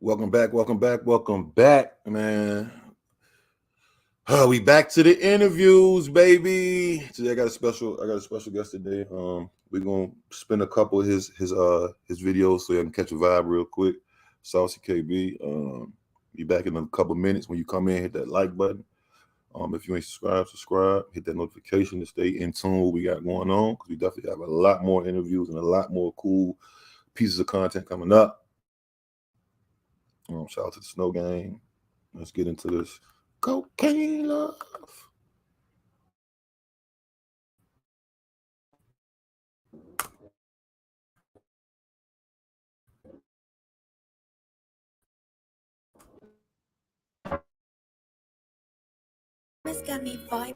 Welcome back, man. We back to the interviews, baby. Today I got a special guest today. We're gonna spin a couple of his videos so you can catch a vibe real quick. SaucyKB. Be back in a couple minutes. When you come in, hit that like button. If you ain't subscribe, hit that notification to stay in tune with what we got going on, because we definitely have a lot more interviews and a lot more cool pieces of content coming up. Shout out to the Snow Gang. Let's get into this cocaine love. It's got me vibing.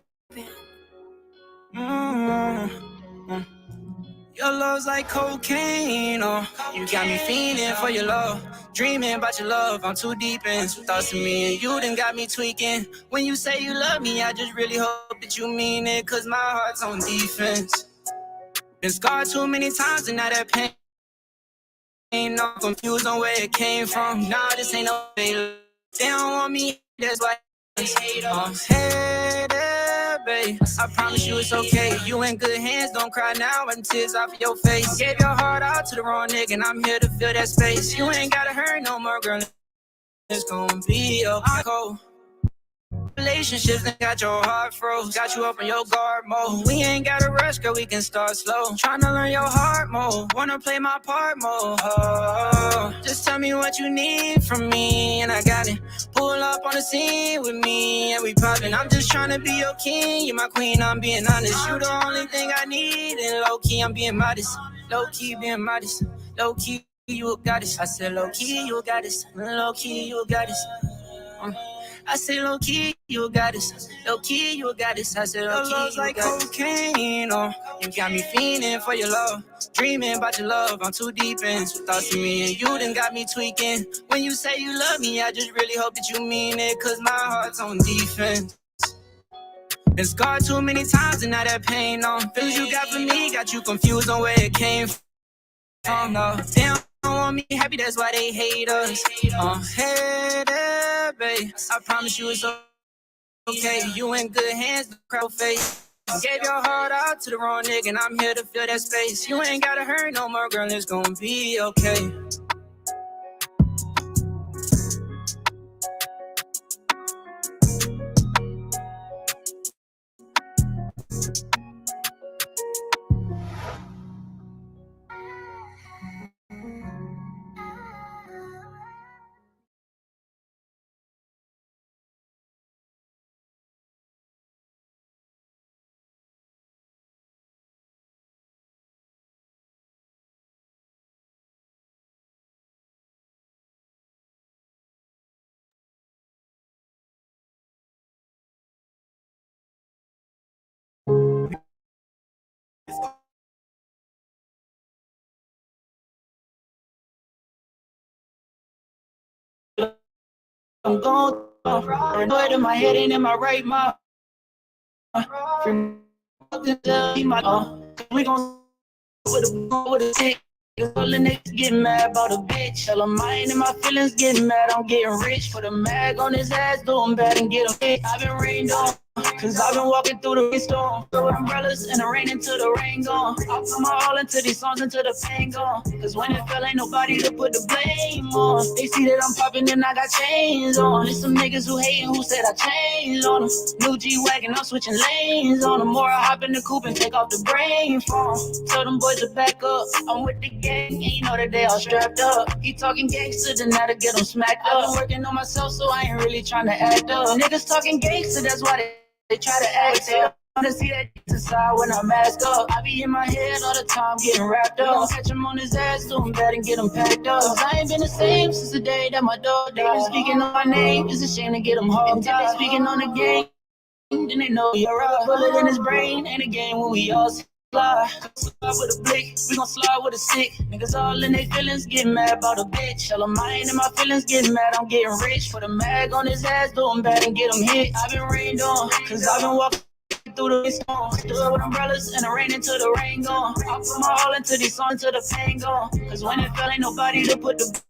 Your love's like cocaine, you got me fiending for your love. Dreaming about your love, I'm too deep into thoughts of me and you done got me tweaking. When you say you love me, I just really hope that you mean it, cause my heart's on defense. Been scarred too many times and now that pain ain't no confused on where it came from. Nah, this ain't no way. They don't want me, that's why they hate us. Hey there, babe, I promise you it's okay. You in good hands, don't cry now, and tears off your face. Gave your heart out to the wrong nigga, and I'm here to fill that space. You ain't gotta hurt no more, girl. It's gonna be okay. Relationships that got your heart froze, got you up in your guard mode. We ain't gotta rush, girl, we can start slow. Tryna learn your heart mode, wanna play my part mode. Just tell me what you need from me, and I got it. Pull up on the scene with me, and we poppin'. I'm just tryna be your king, you're my queen, I'm being honest. You the only thing I need, and low-key, I'm being modest. Low-key, being modest. Low-key, you got this. I said low-key, you got this. Low-key, you got this. I say low-key, you got this. Low-key, you got this. I said low-key, you like got cocaine, you got me fiending for your love. Dreaming about your love, I'm too deep into thoughts of me and you done got me tweaking. When you say you love me, I just really hope that you mean it, cause my heart's on defense. Been scarred too many times and now that pain feelings you got for me got you confused on where it came from. No, damn. Don't want me happy, that's why they hate us. Hey there, babe, I promise you it's okay. You in good hands, the crowd face. Gave your heart out to the wrong nigga, and I'm here to fill that space. You ain't gotta hurt no more, girl, it's gonna be okay. I'm going annoyed in my head and in my right mouth. We gon' with a tick. All the niggas getting mad about a bitch. All of mine and my feelings getting mad. I'm getting rich. Put a mag on his ass, doing bad and get him hit. I've been rained on, cause I've been walking through the storm. With umbrellas and the rain until the rain gone. I put my all into these songs until the pain gone. Cause when it fell, ain't nobody to put the blame on. They see that I'm popping and I got chains on. There's some niggas who hating who said I changed on them. New G-Wagon, I'm switching lanes on them. More I hop in the coupe and take off the brain phone. Tell them boys to back up. I'm with the gang, and you know that they all strapped up. He talking gangster, then now to get them smacked up. I've been working on myself, so I ain't really trying to act up. Niggas talking gangster, that's why they try to act up. I wanna see that inside when I mask up. I be in my head all the time, getting wrapped up. Catch him on his ass, doing bad and get him packed up. Cause I ain't been the same since the day that my dog died. They been speaking on my name, it's a shame to get them hard. Until they speaking on the game, then they know you're up. Bullet in his brain, ain't a game when we all slide. Slide with a blick, we gon' slide with a stick. Niggas all in their feelings, getting mad about a bitch. All of mine and my feelings getting mad, I'm getting rich. Put a mag on his ass, doing bad and get him hit. I've been rained on, cause I've been walking through the storm. Stood with umbrellas and the rain until the rain gone. I put my all into these songs till the pain gone. Cause when it fell, ain't nobody to put the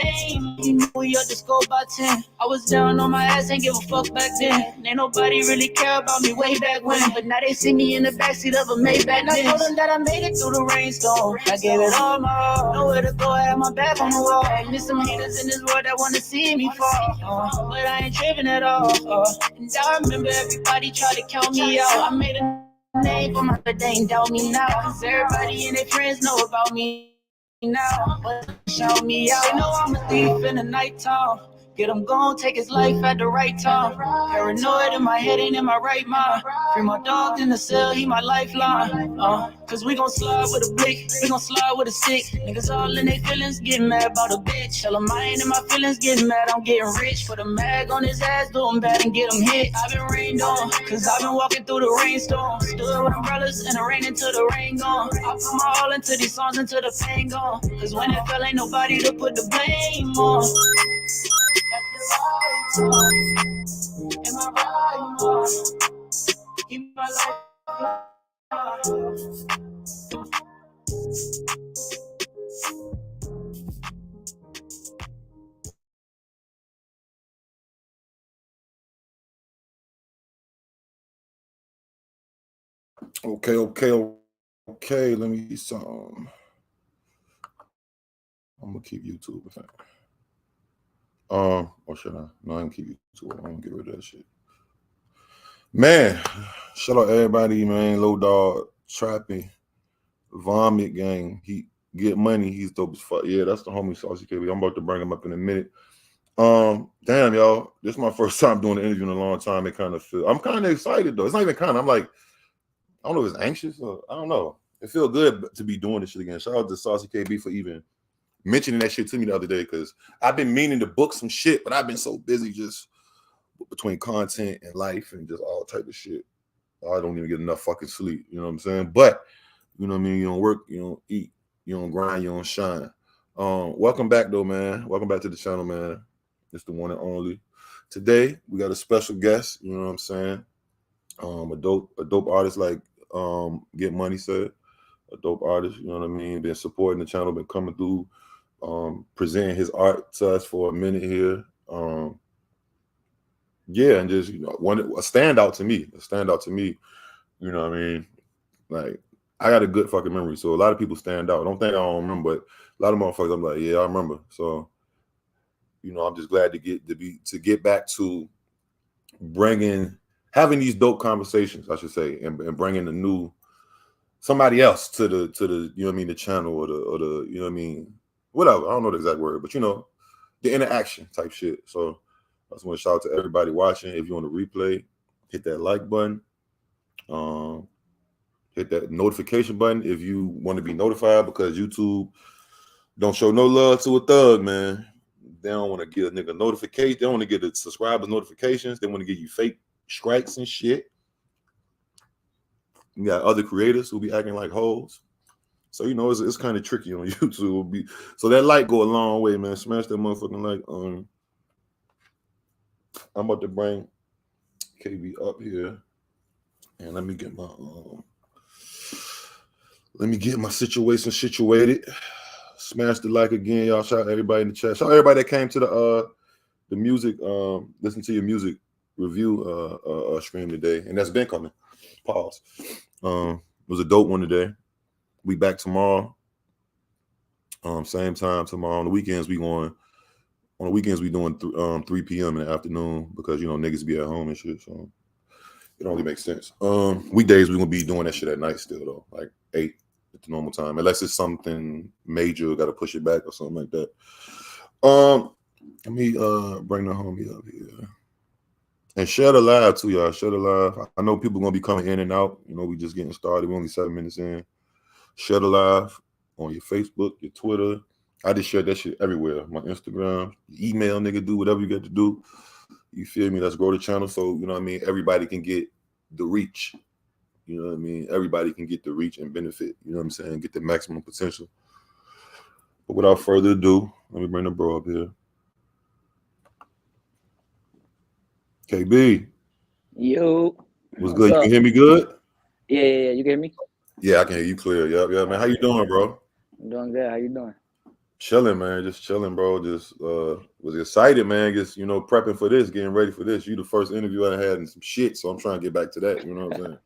lame. You knew we up to score by 10. I was down on my ass, ain't give a fuck back then. Ain't nobody really care about me way back when. But now they see me in the backseat of a Maybach. I told them that I made it through the rainstorm. I gave it all my all. Nowhere to go, I had my back on the wall. There's some haters in this world that wanna see me fall. But I ain't tripping at all. And I remember everybody tried to count me out. I made a name for my, but they ain't doubt me now. Cause everybody and their friends know about me now. But shout me out. They know I'm a thief in the nighttime. Get him gone, take his life at the right time. Paranoid in my head, ain't in my right mind. Free my dog in the cell, he my lifeline. Cause we gon' slide with a blick, we gon' slide with a stick. Niggas all in their feelings, getting mad about a bitch. Tell him I ain't in my feelings, getting mad, I'm getting rich. Put a mag on his ass, do him bad and get him hit. I've been rained on, cause I've been walking through the rainstorm. Stood with umbrellas in the rain until the rain gone. I put my all into these songs until the pain gone. Cause when it fell, ain't nobody to put the blame on. Am I right? Keep my life. Okay. Let me see some. I'm gonna keep YouTube, I think. Or should I? No, I'm gonna keep YouTube. I'm gonna get rid of that shit. Man, shout out everybody, man. Low Dog, Trapping, Vomit Gang. He get money. He's dope as fuck. Yeah, that's the homie SaucyKB. I'm about to bring him up in a minute. Damn, y'all. This is my first time doing an interview in a long time. It kind of feel. I'm kind of excited though. It's not even kind of. I'm like, I don't know if it's anxious or I don't know. It feels good to be doing this shit again. Shout out to SaucyKB for even mentioning that shit to me the other day because I've been meaning to book some shit, but I've been so busy just between content and life and just all type of shit. I don't even get enough fucking sleep. You know what I'm saying? But you know what I mean? You don't work, you don't eat, you don't grind, you don't shine. Welcome back though, man. Welcome back to the channel, man. It's the one and only. Today we got a special guest. You know what I'm saying? A dope artist like Get Money said. A dope artist. You know what I mean? Been supporting the channel, been coming through, presenting his art to us for a minute here. Yeah, and just a standout to me. You know what I mean? Like I got a good fucking memory, so a lot of people stand out. I don't think I don't remember, but a lot of motherfuckers I'm like, yeah, I remember. So you know, I'm just glad to get back to having these dope conversations, I should say, and bringing somebody else to the you know what I mean, the channel or the you know what I mean, whatever. I don't know the exact word, but you know, the interaction type shit. So I just want to shout out to everybody watching. If you want to replay, hit that like button. Hit that notification button if you want to be notified because YouTube don't show no love to a thug, man. They don't want to give a nigga notification. They don't want to get the subscribers notifications. They want to give you fake strikes and shit. You got other creators who be acting like hoes. So, you know, it's kind of tricky on YouTube. So that like go a long way, man. Smash that motherfucking like. I'm about to bring KB up here. And let me get my situation situated. Smash the like again, y'all. Shout out everybody in the chat. Shout out everybody that came to the music, listen to your music review stream today. And that's been coming. Pause. It was a dope one today. We back tomorrow. Same time tomorrow. On the weekends we doing 3 p.m. in the afternoon because you know niggas be at home and shit. So it only makes sense. Weekdays we're gonna be doing that shit at night still though, like 8 at the normal time, unless it's something major, got to push it back or something like that. Let me bring the homie up here and share the live too, y'all. Share the live. I know people gonna be coming in and out. You know, we just getting started. We're only 7 minutes in. Share the live on your Facebook, your Twitter. I just share that shit everywhere. My Instagram, email, nigga, do whatever you got to do. You feel me? Let's grow the channel so, you know what I mean, everybody can get the reach. You know what I mean? Everybody can get the reach and benefit. You know what I'm saying? Get the maximum potential. But without further ado, let me bring the bro up here. KB. Yo. What's good? You can hear me good? Yeah. You can hear me? Yeah, I can hear you clear. Yeah, man. How you doing, bro? I'm doing good. How you doing? Chilling, man. Just chilling, bro. Just was excited, man. Just prepping for this, getting ready for this. You the first interview I had and some shit, so I'm trying to get back to that. You know what I'm saying?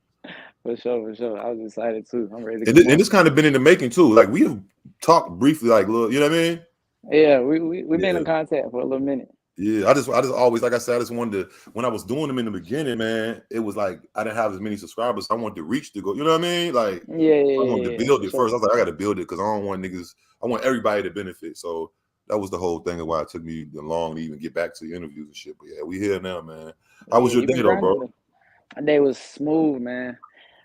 For sure, for sure. I was excited too. I'm ready to And, come and on. this kind of been in the making too. Like we have talked briefly, like look, you know what I mean? Yeah, we've been Yeah. in contact for a little minute. Yeah, I just always, like I said, I just wanted to, when I was doing them in the beginning, man, it was like I didn't have as many subscribers. I wanted the reach to go, you know what I mean? Like I wanted to build For it sure. first. I was like, I got to build it because I don't want niggas, I want everybody to benefit. So that was the whole thing of why it took me long to even get back to the interviews and shit. But yeah, we here now, man. How was Yeah, your you day been though, grinding bro? with them. My day was smooth, man.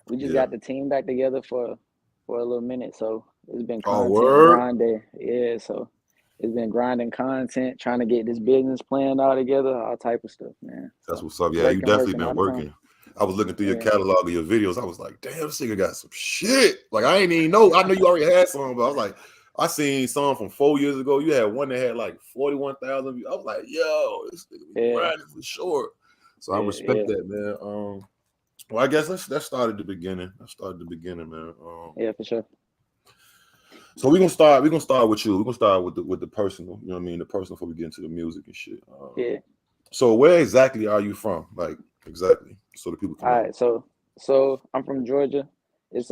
We just Yeah. got the team back together for a little minute, so it's been Oh, content word? grinding. Yeah, so it's been grinding content, trying to get this business plan all together, all type of stuff, man. That's So what's up. Yeah, you definitely working all been the time. working. I was looking through your Yeah. catalog of your videos. I was like, damn, this nigga got some shit. Like, I ain't even know. I know you already had some, but I was like, I seen some from 4 years ago. You had one that had like 41,000 views. I was like, yo, this nigga be grinding for sure. So I respect that, man. Well, I guess let's start at the beginning. Let's start at the beginning, man. Yeah, for sure. So we're gonna start with you. We're gonna start with the personal, you know what I mean? The personal before we get into the music and shit. Yeah. So where exactly are you from? Like exactly, so the people can All know. right, so I'm from Georgia. It's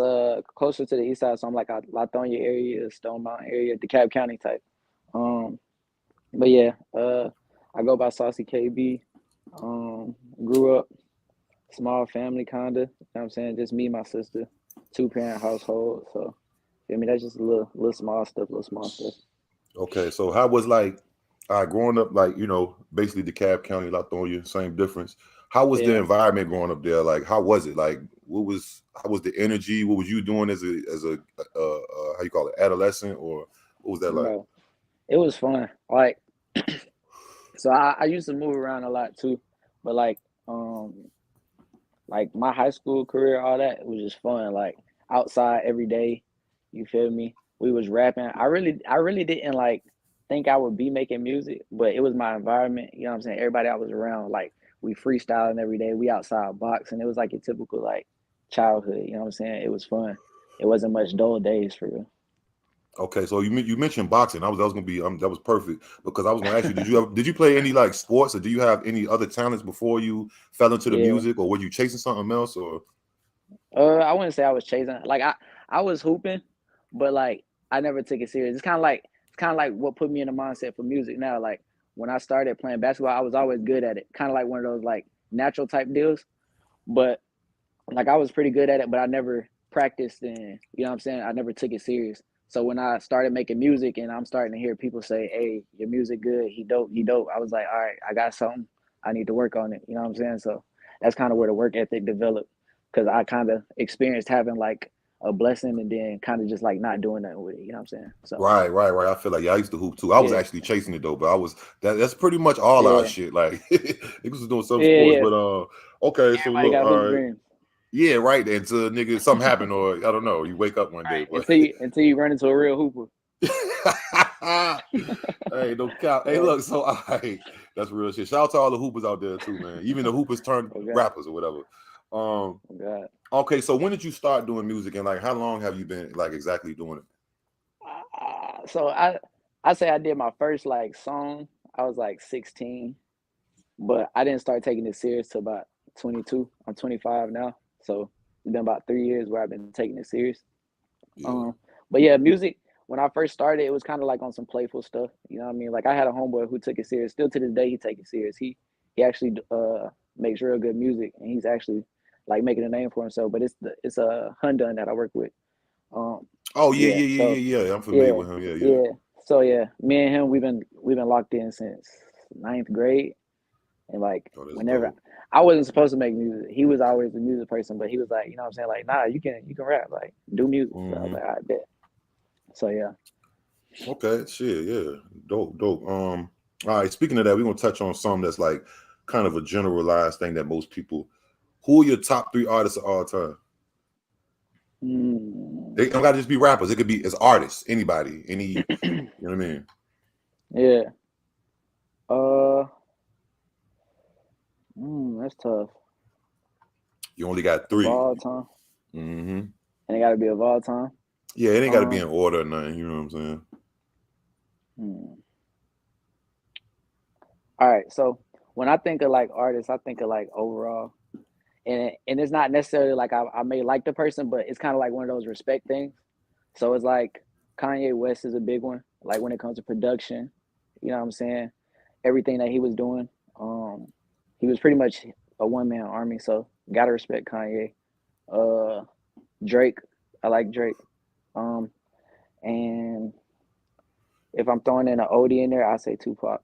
closer to the east side, so I'm like a Lithonia area, Stone Mountain area, DeKalb County type. But yeah, I go by SaucyKB. Grew up small family kinda. You know what I'm saying? Just me, my sister, 2-parent household. So I mean that's just a little small stuff, Okay, so how was like growing up, like basically DeKalb County, Lithonia, same difference. How was the Yeah. environment growing up there? Like, how was it? Like, how was the energy? What was you doing as a how you call it, adolescent, or what was that like? Bro, it was fun. Like so I used to move around a lot too, but like my high school career, all that was just fun. Like outside every day, you feel me? We was rapping. I really didn't like think I would be making music, but it was my environment. You know what I'm saying? Everybody I was around, like we freestyling every day. We outside boxing. It was like a typical like childhood. You know what I'm saying? It was fun. It wasn't much dull days for real. Okay, so you mentioned boxing. That was gonna be that was perfect because I was gonna ask you, did you play any like sports, or do you have any other talents before you fell into the Yeah. music, or were you chasing something else, or? I wouldn't say I was chasing. Like I was hooping, but like I never took it serious. It's kind of like what put me in the mindset for music now. Like when I started playing basketball, I was always good at it. Kind of like one of those like natural type deals. But like I was pretty good at it, but I never practiced and you know what I'm saying? I never took it serious. So when I started making music and I'm starting to hear people say, "Hey, your music good, he dope, he dope." I was like, "All right, I got something. I need to work on it." You know what I'm saying? So that's kind of where the work ethic developed because I kind of experienced having like a blessing and then kind of just like not doing nothing with it. You know what I'm saying? So Right. I feel like I used to hoop too. I was yeah, actually chasing it though, but I was that's pretty much all our yeah, shit. Like niggas was doing some yeah, sports, yeah. but okay. So Everybody look, got all hoop right, dreams. yeah, right. Until nigga something happened, or I don't know, you wake up one day, Right. but Until you run into a real hooper. hey, no cap. Hey, Yeah. look, so all right, that's real shit. Shout out to all the hoopers out there too, man. Even the hoopers turned Oh God. rappers or whatever. Um, Oh God. okay, so when did you start doing music, and like how long have you been like exactly doing it? So I say I did my first like song. I was like 16, but I didn't start taking it serious till about 22. I'm 25 now, so it's been about 3 years where I've been taking it serious. Yeah. Um, but yeah, music. When I first started, it was kind of like on some playful stuff. You know what I mean? Like I had a homeboy who took it serious. Still to this day, he take it serious. He actually makes real good music, and he's actually like making a name for himself. But it's a Hundun that I work with. Um, Oh yeah, yeah. yeah, yeah, So yeah, yeah. I'm familiar yeah, with him. Yeah, yeah. yeah. So yeah, me and him, we've been locked in since ninth grade, and like Oh, that's whenever dope. I wasn't supposed to make music, he was always the music person, but he was like, you know what I'm saying, like, nah, you can rap, like, do music. So I was Mm-hmm. like, I bet. So yeah. Okay, shit, yeah, dope, dope. All right. Speaking of that, we're gonna touch on something that's like kind of a generalized thing that most people. Who are your top 3 artists of all time? They don't gotta just be rappers. It could be as artists, anybody, any. You know what I mean? Yeah. Uh. That's tough. You only got Of 3. all time, Mm-hmm. and it got to be of all time. Yeah, it ain't got to be in Um. order or nothing. You know what I'm saying? Hmm. All right, so when I think of like artists, I think of like overall, and it's not necessarily like I may like the person, but it's kind of like one of those respect things. So it's like Kanye West is a big one, like when it comes to production, you know what I'm saying? Everything that he was doing, um, he was pretty much a one man army. So gotta respect Kanye. Uh, Drake, I like Drake. Um, and if I'm throwing in an oldie in there, I say Tupac.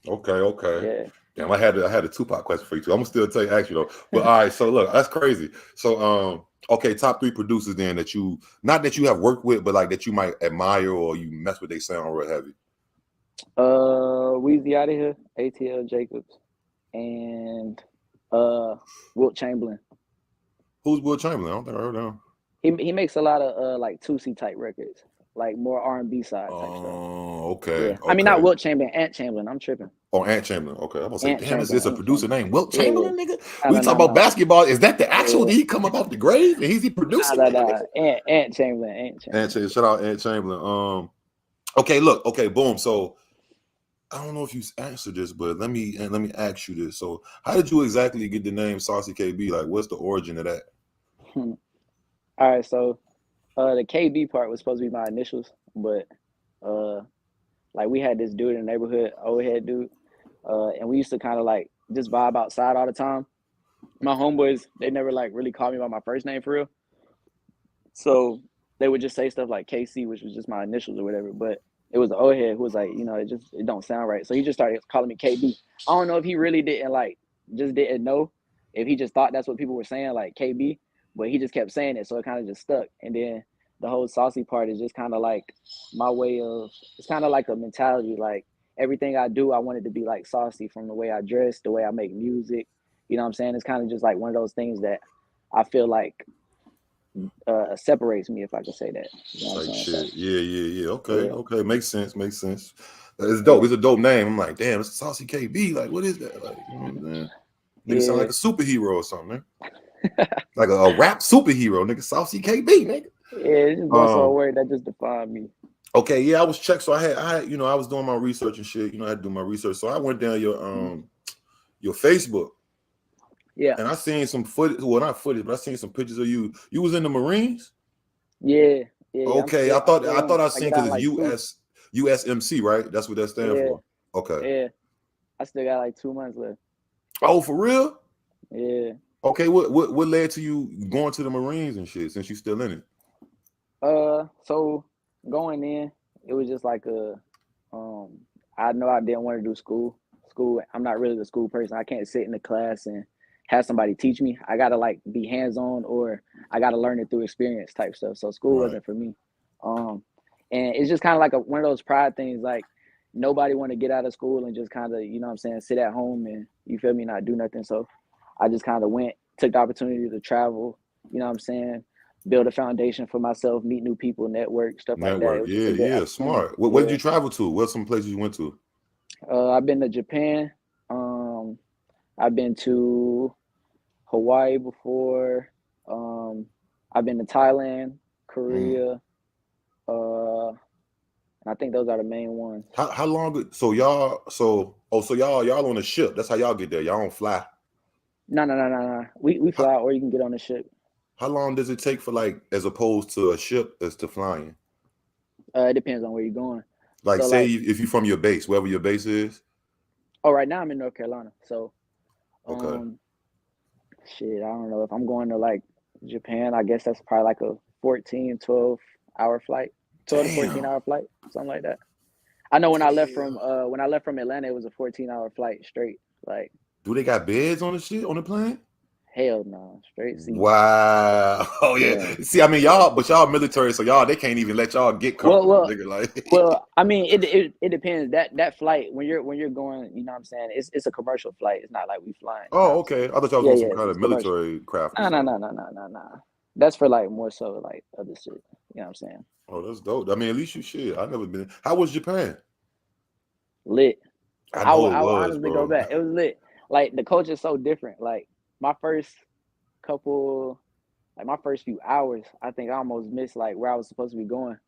Okay, okay. Yeah. Damn, I had a Tupac question for you too. I'm gonna still ask you though. But all right, so look, that's crazy. So okay, top three producers then that you not that you have worked with, but like that you might admire or you mess with they sound real heavy. Weezy out of here, ATL Jacobs, and Wilt Chamberlain. Who's Will Chamberlain? I don't think I heard of him. He makes a lot of like 2C type records, like more R&B side type stuff. Oh, okay, Yeah, I mean not okay. Wilt Chamberlain, Ant Chamberlain. I'm tripping. Oh, Ant Chamberlain. Okay, I'm gonna say, Ant damn, is Chamberlain, this a Ant producer Chamberlain. named Wilt Yeah, yeah. Chamberlain, nigga? No, We no, talk no, about no. basketball. Is that the actual? Yeah. Did he come up off the grave and he's he producing Nah, that, nigga? Ant Chamberlain, Ant Ant Chamberlain. Chamberlain. Shout out Ant Chamberlain. Okay, look, okay, boom. So I don't know if you answered this, but let me ask you this. So, how did you exactly get the name SaucyKB? Like, what's the origin of that? All right, so the KB part was supposed to be my initials, but uh, like we had this dude in the neighborhood, old head dude, and we used to kind of like just vibe outside all the time. My homeboys, they never like really called me by my first name for real, so they would just say stuff like KC, which was just my initials or whatever. But it was the old head who was like, it don't sound right, so he just started calling me KB. I don't know if he really didn't like, just didn't know if he just thought that's what people were saying, like KB, but he just kept saying it, so it kind of just stuck. And then the whole saucy part is just kind of like my way of, it's kind of like a mentality, like everything I do, I want it to be like saucy, from the way I dress, the way I make music. You know what I'm saying? It's kind of just like one of those things that I feel like separates me, if I could say that. You know what I'm Like saying? shit. So Yeah. Okay, yeah, okay. Makes sense. Makes sense. It's dope. yeah, It's a dope name. I'm like, damn, it's SaucyKB. Like, what is that? Like, you know what I'm saying? Nigga sound like yeah, a superhero or something, man. Like a rap superhero, nigga. SaucyKB, nigga. yeah. It's just one sort of word that just defined me. Okay, yeah, I was checked. So I had, I was doing my research and shit. You know, I had to do my research. So I went down your Facebook, Yeah, and I seen some footage. Well, not footage, but I seen some pictures of you. You was in the Marines. yeah, yeah. Okay, I'm I still in. thought I I seen get out in because like two. USMC, right? That's what that stands Yeah, for. Okay. yeah. I still got like 2 months left. Oh, for real? Yeah. Okay, what led to you going to the Marines and shit since you still in it? So going in, it was just like I know I didn't want to do school. I'm not really the school person. I can't sit in the class and have somebody teach me. I gotta like be hands on, or I gotta learn it through experience type stuff. So school Right. wasn't for me. And it's just kind of like one of those pride things. Like nobody want to get out of school and just kind of, you know what I'm saying, sit at home and, you feel me, not do nothing. So I just kind of took the opportunity to travel, you know what I'm saying, build a foundation for myself, meet new people, network, stuff like that. It Network. was just a good Yeah, opportunity. smart. Where did Yeah. you travel to? What some places you went to? I've been to Japan. I've been to Hawaii before. I've been to Thailand, Korea. And I think those are the main ones. How long? So y'all on a ship. That's how y'all get there. Y'all don't fly. No. We How, fly, or you can get on the ship. how long does it take for like as opposed to a ship as to flying? It depends on where you're going. Like So say like, if you're from your base, wherever your base is. right now I'm in North Carolina. So Okay. shit, I don't know if I'm going to like Japan. I guess that's probably like a 12 hour flight, 12 to 14 Damn. hour flight, something like that. I know when I left Damn. from Atlanta, it was a 14-hour flight straight. Like, Do they got beds on the shit on the plane? hell no, straight seats. Wow. Oh yeah. Yeah. See, I mean y'all military, so y'all they can't even let y'all get comfortable, nigga. Like Well, I mean, it depends. That flight, when you're going, you know what I'm saying, it's a commercial flight. It's not like we flying. You know what oh, I'm saying? okay. I thought y'all was Yeah, on some yeah, kind it's of commercial. military craft or No, no, something. no, no, no, no, no. That's for like more so like other shit. You know what I'm saying? Oh, that's dope. I mean, at least you shit. I never been. How was Japan? Lit. I I know would it I would was, honestly go bro. back. It was lit. Like the culture is so different. Like my first couple, like my first few hours, I think I almost missed like where I was supposed to be going.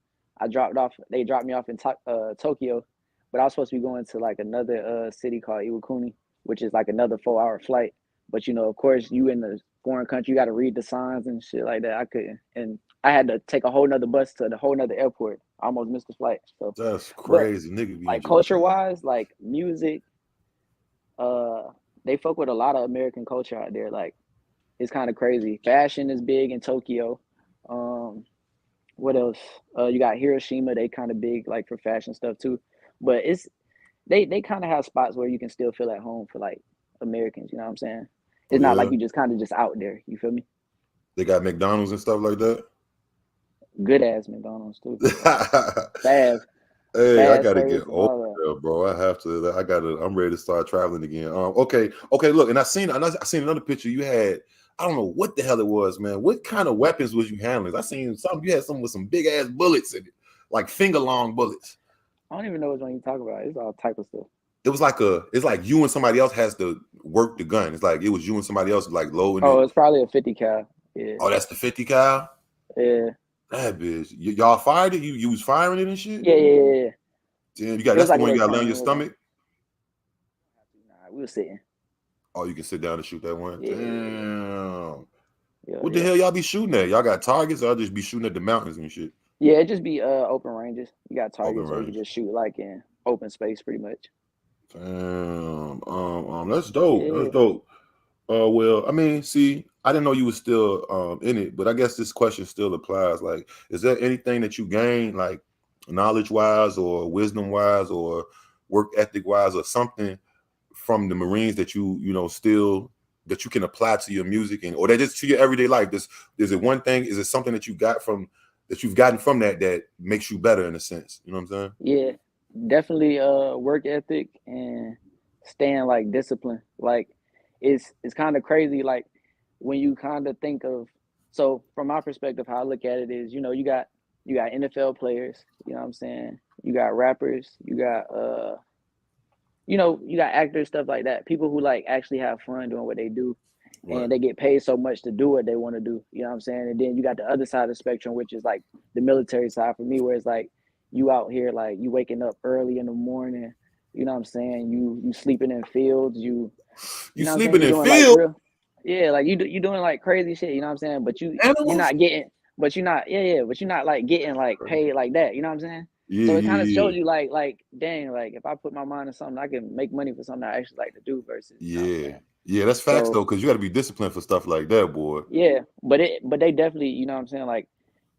They dropped me off in Tokyo, but I was supposed to be going to like another city called Iwakuni, which is like another 4-hour flight. But of course, you in the foreign country, you got to read the signs and shit like that. I couldn't, and I had to take a whole nother bus to the whole nother airport. I almost missed the flight. So That's but crazy, nigga. Be in like Japan. culture wise, like music, they fuck with a lot of American culture out there. Like it's kind of crazy. Fashion is big in Tokyo. What else? You got Hiroshima. They kind of big like for fashion stuff too. But they kind of have spots where you can still feel at home for like Americans. You know what I'm saying? It's not like you just kind of just out there. You feel me? They got McDonald's and stuff like that. Good ass McDonald's too. Hey, I fast gotta pace get and all over there, bro. I have to. I'm ready to start traveling again. Okay. Look, and I seen another picture you had. I don't know what the hell it was, man. What kind of weapons was you handling? I seen some. You had some with some big ass bullets in it, like finger long bullets. I don't even know which one you talk about. It's all type of stuff. It's like you and somebody else has to work the gun. It's like it was you and somebody else like loading Oh, it. it's probably a 50 cal. Yeah. Oh, that's the 50 cal. Yeah. That bitch. Y'all fired it? You was firing it and shit? Yeah. Damn, It that's was the like one a you got to little lay on your training. stomach? Nah, we were sitting. Oh, you can sit down and shoot that one? Yeah. Damn. Yeah, What the hell y'all be shooting at? Y'all got targets or y'all just be shooting at the mountains and shit? Yeah, it just be open ranges. You got targets, Open so you range. can just shoot like in open space, pretty much. Damn. That's dope. Yeah. That's dope. Well, I mean, see, I didn't know you were still in it, but I guess this question still applies. Like, is there anything that you gained, like knowledge wise or wisdom wise or work ethic wise or something from the Marines that still that you can apply to your music or that just to your everyday life? Is it one thing? Is it something that you've gotten from that makes you better in a sense? You know what I'm saying? Yeah, definitely work ethic and staying like disciplined. Like it's kind of crazy like when you kind of think of, so from my perspective how I look at it is, you got NFL players, you know what I'm saying? You got rappers, you got you got actors, stuff like that. People who like actually have fun doing what they do. Right. And they get paid so much to do what they want to do. You know what I'm saying? And then you got the other side of the spectrum, which is like the military side for me, where it's like you out here, like you waking up early in the morning, you know what I'm saying? You sleeping in fields, you know what I'm saying? Sleeping You're in doing fields? like like you doing like crazy shit, you know what I'm saying? But you're not like getting like paid like that, you know what I'm saying? Yeah, So it kind of shows you like dang, like if I put my mind to something, I can make money for something I actually like to do versus you know what I'm saying? Yeah, that's facts though, because you got to be disciplined for stuff like that, boy. Yeah, but they definitely, you know what I'm saying, like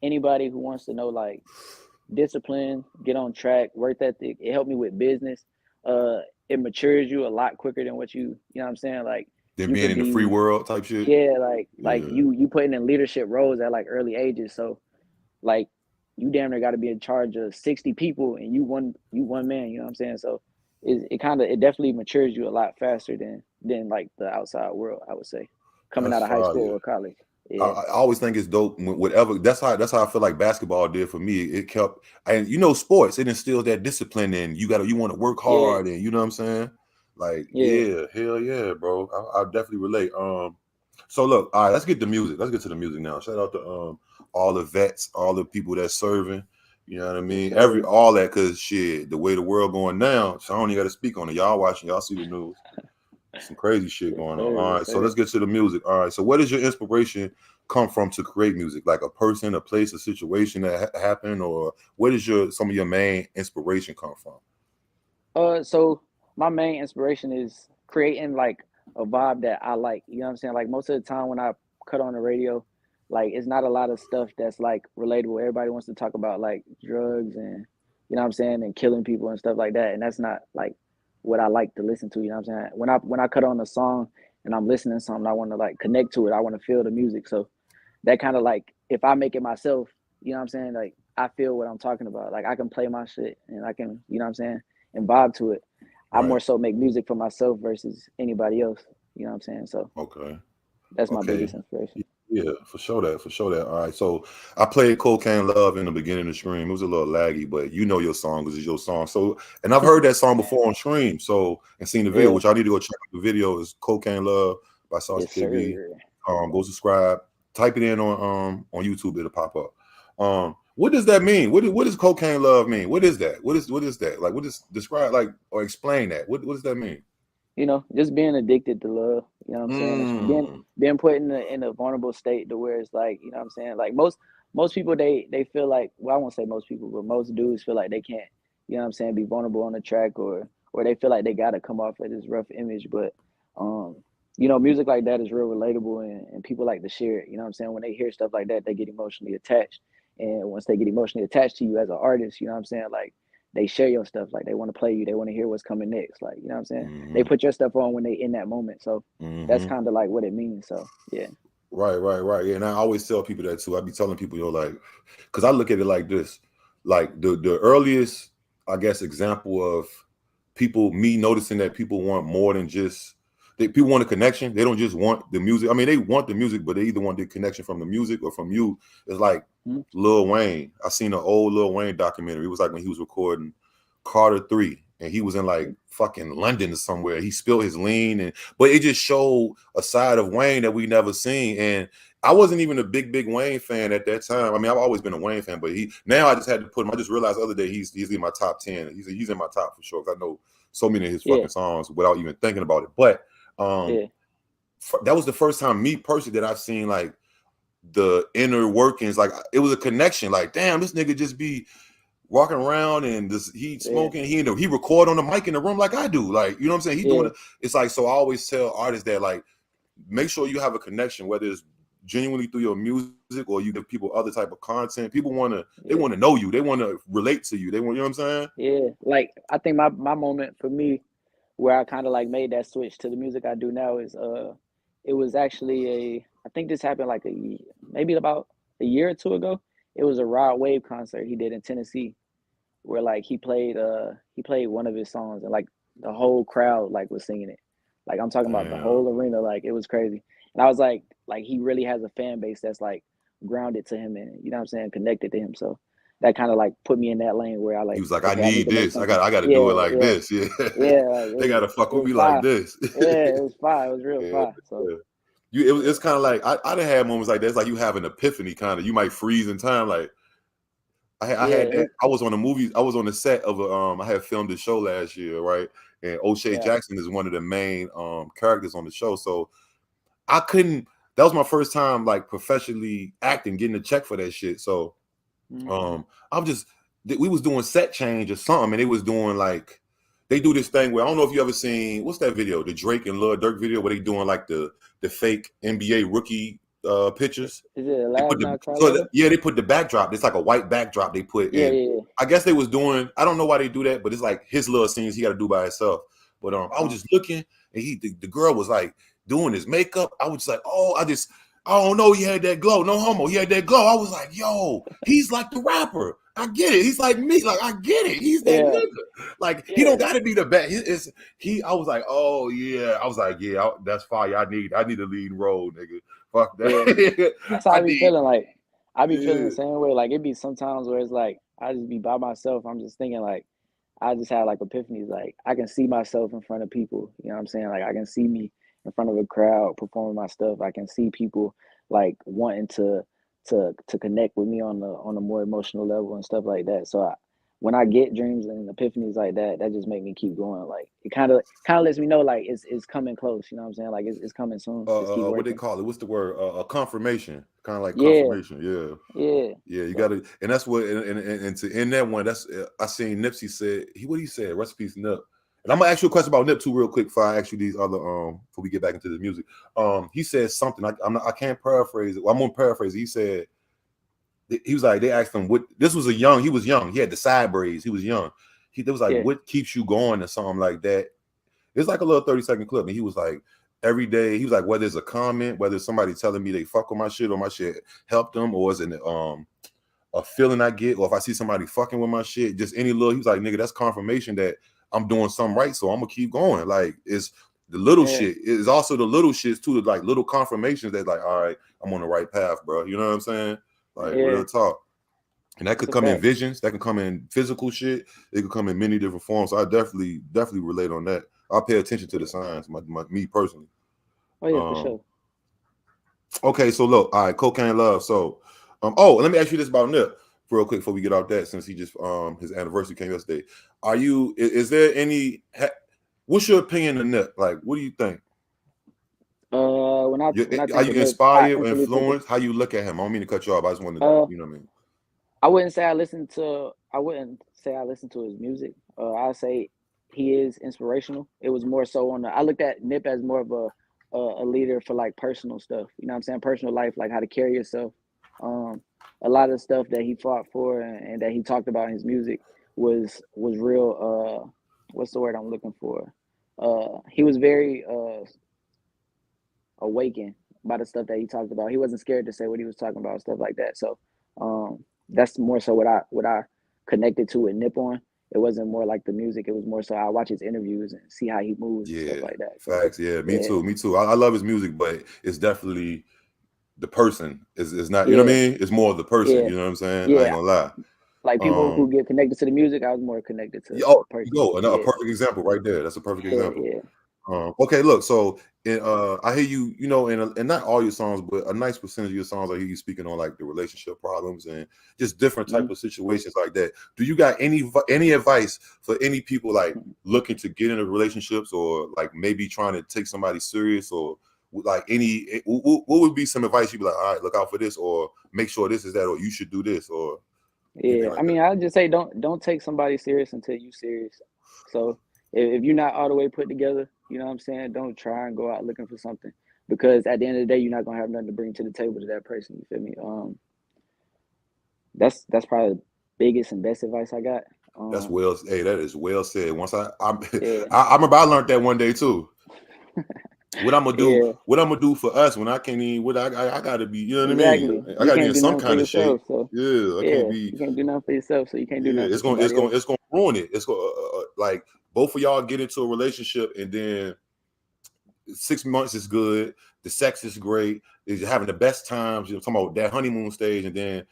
anybody who wants to know like discipline, get on track, work ethic, it helped me with business. It matures you a lot quicker than what you know what I'm saying, like Than you being could in the free be world type shit. yeah, like you putting in leadership roles at like early ages, so like you damn near got to be in charge of 60 people and you one man, you know what I'm saying? So it definitely matures you a lot faster than like the outside world, I would say, coming out of high school or college. Yeah. I always think it's dope. Whatever. That's how I feel like basketball did for me. It kept, and sports. It instills that discipline, and you want to work hard, and you know what I'm saying. Like, yeah, hell yeah, bro. I definitely relate. So look, all right, let's get to music. Let's get to the music now. Shout out to all the vets, all the people that's serving. You know what I mean? All that, cause shit, the way the world going down. So I don't even got to speak on it. Y'all watching, y'all see the news. Some crazy shit going on. All right, so let's get to the music. All right, so where does your inspiration come from to create music? Like a person, a place, a situation that happened, or where does some of your main inspiration come from? So my main inspiration is creating like a vibe that I like. You know what I'm saying? Like most of the time when I cut on the radio, like it's not a lot of stuff that's like relatable. Everybody wants to talk about like drugs and you know what I'm saying, and killing people and stuff like that, and that's not like what I like to listen to, you know what I'm saying? When I cut on a song and I'm listening to something, I want to like connect to it. I want to feel the music. So that kind of like, if I make it myself, you know what I'm saying? Like I feel what I'm talking about. Like I can play my shit and I can, you know what I'm saying? And vibe to it. I more so make music for myself versus anybody else. You know what I'm saying? So that's my biggest inspiration. Yeah, for sure that. All right, so I played Cocaine Love in the beginning of Stream. It was a little laggy, but you know your song because it's your song. So, and I've heard that song before on Stream, and seen the video, which I need to go check out the video. Is Cocaine Love by SaucyKB. Go subscribe. Type it in on YouTube, it'll pop up. What does that mean? What does cocaine love mean? What is that? What is that? Like, what is describe like or explain that? What does that mean? You know, just being addicted to love. You know what I'm saying? It's being put in a vulnerable state to where it's like, you know what I'm saying? Like most people they feel like, well, I won't say most people, but most dudes feel like they can't, you know what I'm saying, be vulnerable on the track, or they feel like they gotta come off of this rough image. But you know, music like that is real relatable, and people like to share it. You know what I'm saying? When they hear stuff like that, they get emotionally attached. And once they get emotionally attached to you as an artist, you know what I'm saying? Like they share your stuff, like they want to play you, they want to hear what's coming next. Like, you know what I'm saying? They put your stuff on when they in that moment. So that's kind of like what it means. So yeah. Right. Yeah, and I always tell people that too. I be telling people, like, because I look at it like this, like the earliest, I guess, example of me noticing that people want more than just people want a connection. They don't just want the music. I mean, they want the music, but they either want the connection from the music or from you. It's like Lil Wayne. I seen an old Lil Wayne documentary. It was like when he was recording Carter 3, and he was in like fucking London or somewhere. He spilled his lean, but it just showed a side of Wayne that we never seen. And I wasn't even a big Wayne fan at that time. I mean, I've always been a Wayne fan, but now I just had to put him. I just realized the other day he's in my top 10. He's in my top for sure, because I know so many of his fucking songs without even thinking about it. But that was the first time, me personally, that I've seen like the inner workings. Like, it was a connection. Like, damn, this nigga just be walking around and he smoking. He record on the mic in the room like I do. Like, you know what I'm saying? He doing it. It's like, so I always tell artists that, like, make sure you have a connection, whether it's genuinely through your music or you give people other type of content. People they want to know you. They want to relate to you. They want, you know what I'm saying? Yeah. Like, I think my moment for me, where I kind of like made that switch to the music I do now, is it was actually I think this happened like maybe about a year or two ago. It was a Rod Wave concert he did in Tennessee, where like he played one of his songs, and like the whole crowd like was singing it. Like, I'm talking about the whole arena. Like, it was crazy. And I was like he really has a fan base that's like grounded to him, and, you know what I'm saying, connected to him. So that kind of like put me in that lane where I like, he was like, okay, I need this. I got to do it like this. Yeah. Like, they got to fuck with me fire. like this. It was fire. It was real fire. So it's kind of like, I done had moments like that. It's like you have an epiphany, kind of. You might freeze in time. Like, I had that. I was on a movie. I was on the set of I had filmed a show last year, right? And O'Shea Jackson is one of the main characters on the show. So I couldn't. That was my first time like professionally acting, getting a check for that shit. So we was doing set change or something, and they was doing like, they do this thing where, I don't know if you ever seen, what's that video, the Drake and Lil Durk video, where they doing like the fake NBA rookie pictures. Is it a Last Night they put the backdrop. It's like a white backdrop they put in. I guess they was doing, I don't know why they do that, but it's like his little scenes he got to do by himself. But I was just looking, and the girl was like doing his makeup. I was like, I don't know, he had that glow. No homo, he had that glow. I was like, yo, he's like the rapper. I get it. He's like me. Like, I get it. He's that nigga. Like, he don't got to be the best. I was like, oh yeah. I was like, yeah, that's fire. I need a lead role, nigga. Fuck that. Yeah. That's how I be feeling. Like, I be feeling the same way. Like, it be sometimes where it's like I just be by myself. I'm just thinking, like, I just have like epiphanies. Like, I can see myself in front of people. You know what I'm saying? Like, I can see me in front of a crowd performing my stuff. I can see people like wanting to connect with me on a more emotional level and stuff like that. So when I get dreams and epiphanies like that, that just make me keep going. Like, it kind of lets me know like it's coming close. You know what I'm saying? Like, it's coming soon. What they call it? What's the word? A confirmation. Kind of like confirmation. Yeah. You got to, and that's what. And to end that one, that's I seen Nipsey said. What he said. Recipes Nip. And I'm gonna ask you a question about Nip too, real quick. Before I ask you these other, before we get back into the music, he said something. I can't paraphrase it. Well, I'm gonna paraphrase it. He said, he was like, they asked him what. This was he was young. He had the side braids. He was young. They was like, what keeps you going, or something like that. It's like a little 30-second clip, and he was like, every day. He was like, whether it's a comment, whether it's somebody telling me they fuck with my shit or my shit helped them, or is it a feeling I get, or if I see somebody fucking with my shit, just any little. He was like, nigga, that's confirmation that I'm doing something right, so I'm gonna keep going. Like, it's the little shit. It's also the little shits too, like little confirmations that like, all right, I'm on the right path, bro. You know what I'm saying? Like, real talk. And that could come in visions. That can come in physical shit. It could come in many different forms. So I definitely relate on that. I pay attention to the signs. Me personally. Oh yeah, for sure. Okay, so look, all right, cocaine love. So, let me ask you this about Nip. real quick before we get off that, since he just his anniversary came yesterday. Are you? Is there any? What's your opinion on Nip? Like, what do you think? When I think Are you of Nip, I inspired or instantly think of, influenced? How you look at him? I don't mean to cut you off. I just wanted to, you know what I mean. I wouldn't say I listen to his music. I'd say he is inspirational. It was more so I looked at Nip as more of a leader for like personal stuff. You know what I'm saying? Personal life, like how to carry yourself. A lot of stuff that he fought for and that he talked about in his music was real. What's the word I'm looking for? He was very awakened by the stuff that he talked about. He wasn't scared to say what he was talking about, stuff like that. So that's more so what I connected to with Nip on. It wasn't more like the music. It was more so I watch his interviews and see how he moves and stuff like that. Facts. Yeah, me too. I love his music, but it's definitely the person. Is not, you know what I mean? It's more of the person, you know what I'm saying? I ain't gonna lie. Like people who get connected to the music, I was more connected to the person. A perfect example right there. That's a perfect example. Yeah. Okay, look, so I hear you, you know, and not all your songs, but a nice percentage of your songs, I hear you speaking on like the relationship problems and just different type of situations like that. Do you got any advice for any people like looking to get into relationships or like maybe trying to take somebody serious, or like what would be some advice you'd be like, all right, look out for this, or make sure this is that, or you should do this, or like I mean, I'd just say don't take somebody serious until you serious. So if you're not all the way put together, you know what I'm saying, don't try and go out looking for something, because at the end of the day, you're not gonna have nothing to bring to the table to that person. You feel me? That's probably the biggest and best advice I got. That's well. Hey, that is well said. Once I remember I learned that one day too. What I'm gonna do? What I'm gonna do for us when I can't even? What I gotta be? You know what I mean? I gotta be in some kind of shape. So, I can't be. You can't do nothing for yourself, so you can't do nothing. It's gonna ruin it. It's gonna like both of y'all get into a relationship and then 6 months is good. The sex is great. You're having the best times. You're talking about that honeymoon stage, and then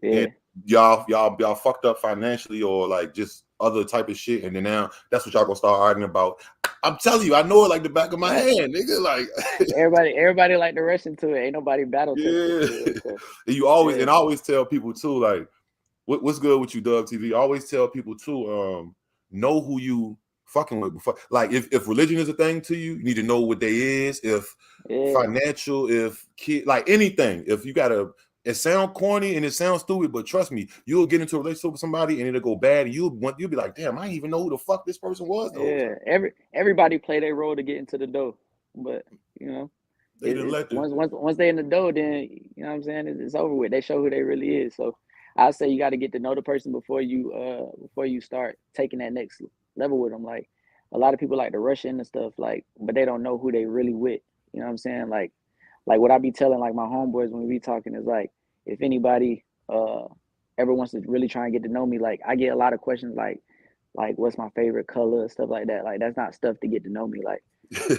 and y'all fucked up financially or like just other type of shit, and then now that's what y'all gonna start arguing about. I'm telling you, I know it like the back of my hand, nigga. Like everybody like to rush into it. Ain't nobody battle tested. So. And you always and I always tell people too, like what's good with you, Dub TV. I always tell people too, know who you fucking with before. Like if religion is a thing to you, you need to know what they is. If financial, if kid, like anything, if you gotta. It sounds corny and it sounds stupid, but trust me, you'll get into a relationship with somebody and it'll go bad. And you'll be like, damn, I didn't even know who the fuck this person was. Though. Yeah, everybody play their role to get into the door, but you know, they didn't let them. Once they in the door, then you know what I'm saying, it's over with. They show who they really is. So I say you got to get to know the person before you start taking that next level with them. Like a lot of people like to rush into stuff, like, but they don't know who they really with. You know what I'm saying? Like what I be telling like my homeboys when we be talking is like, if anybody ever wants to really try and get to know me, like I get a lot of questions like what's my favorite color, stuff like that. Like that's not stuff to get to know me. Like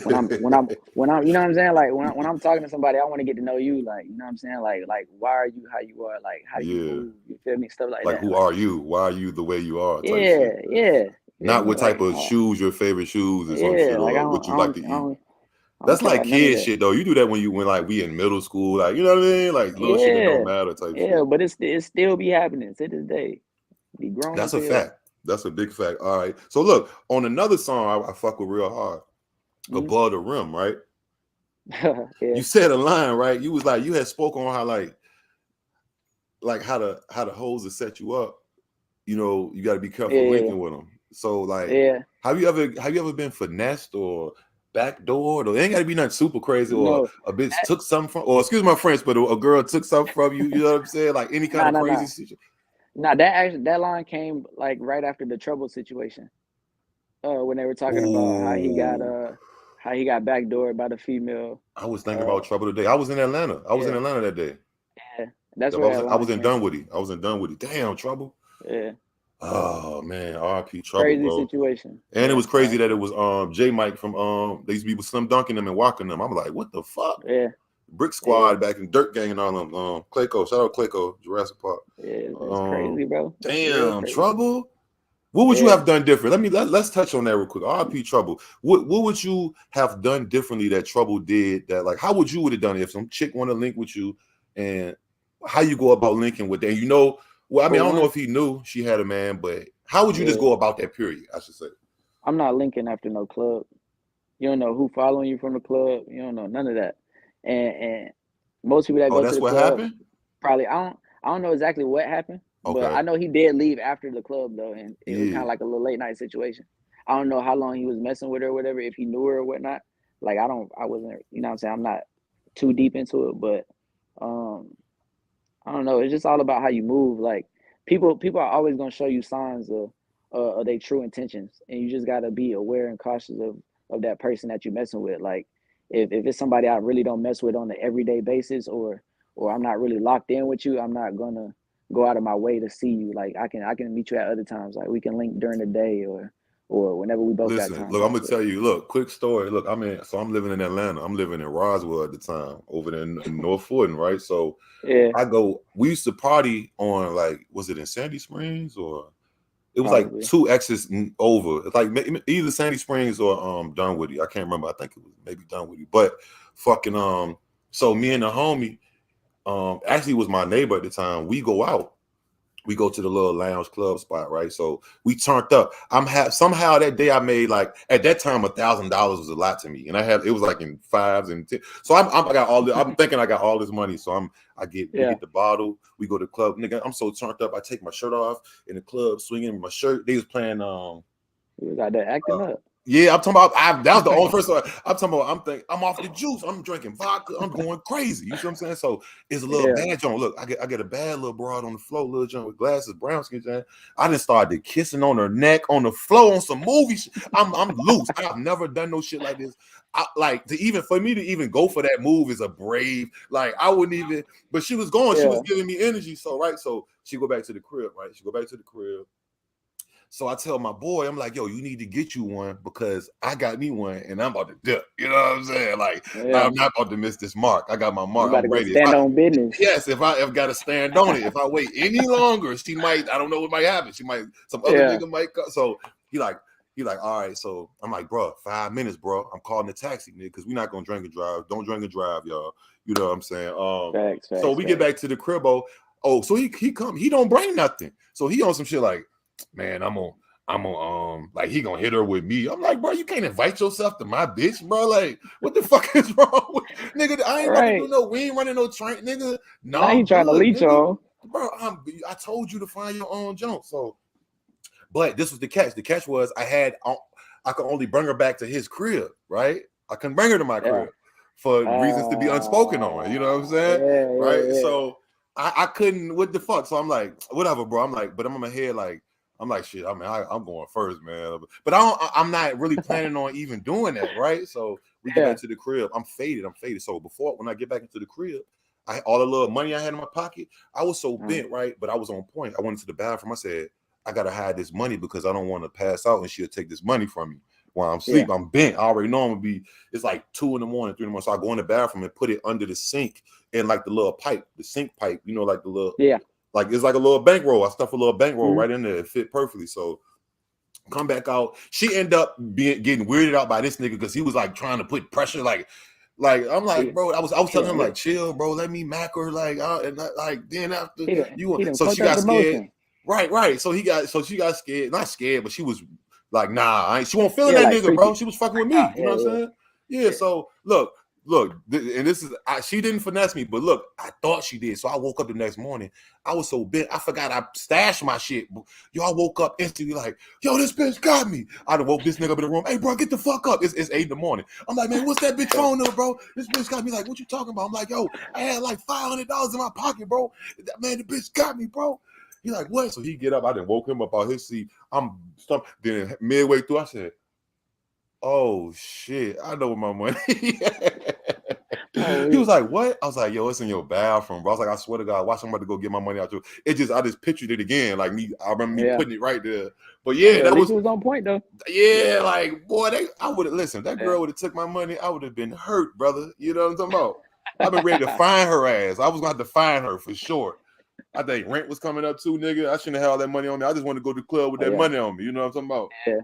when I'm you know what I'm saying? Like when I'm talking to somebody, I want to get to know you. Like, you know what I'm saying? Like why are you how you are? Like how do you move? You feel me? Stuff like that. Like who are you? Why are you the way you are? Yeah. Not what type of shoes, your favorite shoes, or some shit, or what you like to eat. That's like kid shit though. You do that when like we in middle school, like you know what I mean, like little shit that don't matter type shit. Yeah, but it still be happening to this day. Be grown. That's a fact. That's a big fact. All right. So look, on another song I fuck with real hard, Above the Rim, right? You said a line, right? You was like you had spoke on how like how the hoes to set you up. You know, you got to be careful linking with them. So like, have you ever been finessed or backdoored, or it ain't gotta be nothing super crazy, or a bitch took something from, or excuse my French, but a girl took something from you. You know what I'm saying? Like any kind of crazy situation. Nah, that line came like right after the Trouble situation. When they were talking about how he got backdoored by the female. I was thinking about Trouble today. I was in Atlanta. I was in Atlanta that day. Yeah, that's where I was in Dunwoody. I was in Dunwoody. Damn, Trouble. Yeah. Oh man, RP Trouble, crazy bro. Situation. And it was crazy that it was J Mike from they used to be with Slim Dunking them and walking them. I'm like, what the fuck? Yeah. Brick Squad back in Dirt Gang and all them. Clayco, shout out Clayco, Jurassic Park. Yeah, it's crazy, bro. Damn, crazy. Trouble. What would you have done different? Let's touch on that real quick. RP Trouble. What would you have done differently that Trouble did? That like, how would you would have done it if some chick want to link with you, and how you go about linking with them? You know, Well, I mean, I don't know if he knew she had a man, but how would you just go about that period? I should say. I'm not linking after no club. You don't know who following you from the club. You don't know none of that. And most people that go to that's the what club happened? probably I don't know exactly what happened, but Okay. I know he did leave after the club though, and it was kind of like a little late night situation. I don't know how long he was messing with her or whatever, if he knew her or whatnot. Like I wasn't, you know what I'm saying? I'm not too deep into it, but I don't know. It's just all about how you move. Like people are always gonna show you signs of their true intentions, and you just gotta be aware and cautious of that person that you're messing with. Like if it's somebody I really don't mess with on an everyday basis, or I'm not really locked in with you, I'm not gonna go out of my way to see you. Like I can meet you at other times. Like we can link during the day or whenever we both got Listen, time. look, I'm gonna tell you. Look, quick story. Look, I'm living in Atlanta. I'm living in Roswell at the time, over there in North Fulton, right? So Yeah, we used to party on, like, was it in Sandy Springs, or it was like probably. 2 exits over. It's like either Sandy Springs or Dunwoody. I can't remember. I think it was maybe Dunwoody. But fucking so me and the homie, actually was my neighbor at the time. We go out. We go to the little lounge club spot, right? So we turned up. Somehow that day I made, like, at that time $1,000 was a lot to me, and it was like in 5s and 10. So I got all I'm thinking I got all this money. So we get the bottle. We go to the club, nigga. I'm so turned up. I take my shirt off in the club, swinging my shirt. They was playing You got that acting up. Yeah, I'm talking about. That was the only first one. I'm talking about. I'm off the juice. I'm drinking vodka. I'm going crazy. You see what I'm saying? So it's a little bad joint. Look, I get a bad little broad on the floor, little joint with glasses, brown skin. Joint. I just started kissing on her neck, on the floor, on some movies. I'm loose. I've never done no shit like this. For me to even go for that move is a brave. Like I wouldn't even. But she was going. She was giving me energy. So she go back to the crib. Right, she go back to the crib. So I tell my boy, I'm like, yo, you need to get you one because I got me one and I'm about to dip. You know what I'm saying? Like, I'm not about to miss this mark. I got my mark. I'm ready. Stand on business. Yes, if I ever got to stand on it. If I wait any longer, she might, I don't know what might happen. Some other nigga might come. So he like, all right. So I'm like, bro, 5 minutes, bro. I'm calling the taxi, nigga, because we're not going to drink and drive. Don't drink and drive, y'all. You know what I'm saying? So we get back to the cribbo. Oh, so he come. He don't bring nothing. So he on some shit like, man, I'm on like he gonna hit her with me. I'm like, bro, you can't invite yourself to my bitch, bro. Like, what the fuck is wrong with nigga? I ain't about to do no, we ain't running no train, nigga. No, I ain't trying to leech on. Bro, I told you to find your own junk. So, but this was the catch. The catch was I could only bring her back to his crib, right? I couldn't bring her to my crib for reasons to be unspoken on. You know what I'm saying? Right. Yeah. So I couldn't, what the fuck? So I'm like, whatever, bro. I'm like, but I'm in my head like, I'm like, shit, I mean, I'm going first, man. But I'm not really planning on even doing that, right? So we get back to the crib. I'm faded. So when I get back into the crib, all the little money I had in my pocket, I was so bent, right? But I was on point. I went into the bathroom. I said, I got to hide this money because I don't want to pass out and she'll take this money from me while I'm asleep. I'm bent. I already know I'm going to be, it's like 2 in the morning, 3 in the morning. So I go in the bathroom and put it under the sink and like the little pipe, the sink pipe, you know, like the little, like it's like a little bankroll. I stuff a little bankroll right in there. It fit perfectly. So come back out. She ended up getting weirded out by this nigga because he was like trying to put pressure. Like I'm like, bro. I was telling him like, chill, bro. Let me mack her. Like, then after so she got scared. Right. So she got scared. Not scared, but she was like, nah. She won't feel that nigga, creepy. Bro. She was fucking with me. You know what I'm saying? Yeah. So look, and this is she didn't finesse me, but look, I thought she did. So I woke up the next morning. I was so bent, I forgot I stashed my shit. Yo, I woke up instantly like, yo, this bitch got me. I done woke this nigga up in the room. Hey, bro, get the fuck up. It's 8 in the morning. I'm like, man, what's that bitch phone number, bro? This bitch got me. Like, what you talking about? I'm like, yo, I had like $500 in my pocket, bro. Man, the bitch got me, bro. He like, what? So he get up. I done woke him up out his seat. I'm stumped. Then midway through, I said, oh shit, I know where my money He was like, what? I was like, yo, it's in your bathroom, bro. I was like, I swear to God, watch somebody go get my money out. I just pictured it again. Like I remember me putting it right there. But that was on point though. Yeah, like boy, I would have listened. That girl would have took my money. I would have been hurt, brother. You know what I'm talking about? I've been ready to find her ass. I was gonna have to find her for sure. I think rent was coming up too, nigga. I shouldn't have all that money on me. I just want to go to the club with that money on me. You know what I'm talking about? Yeah.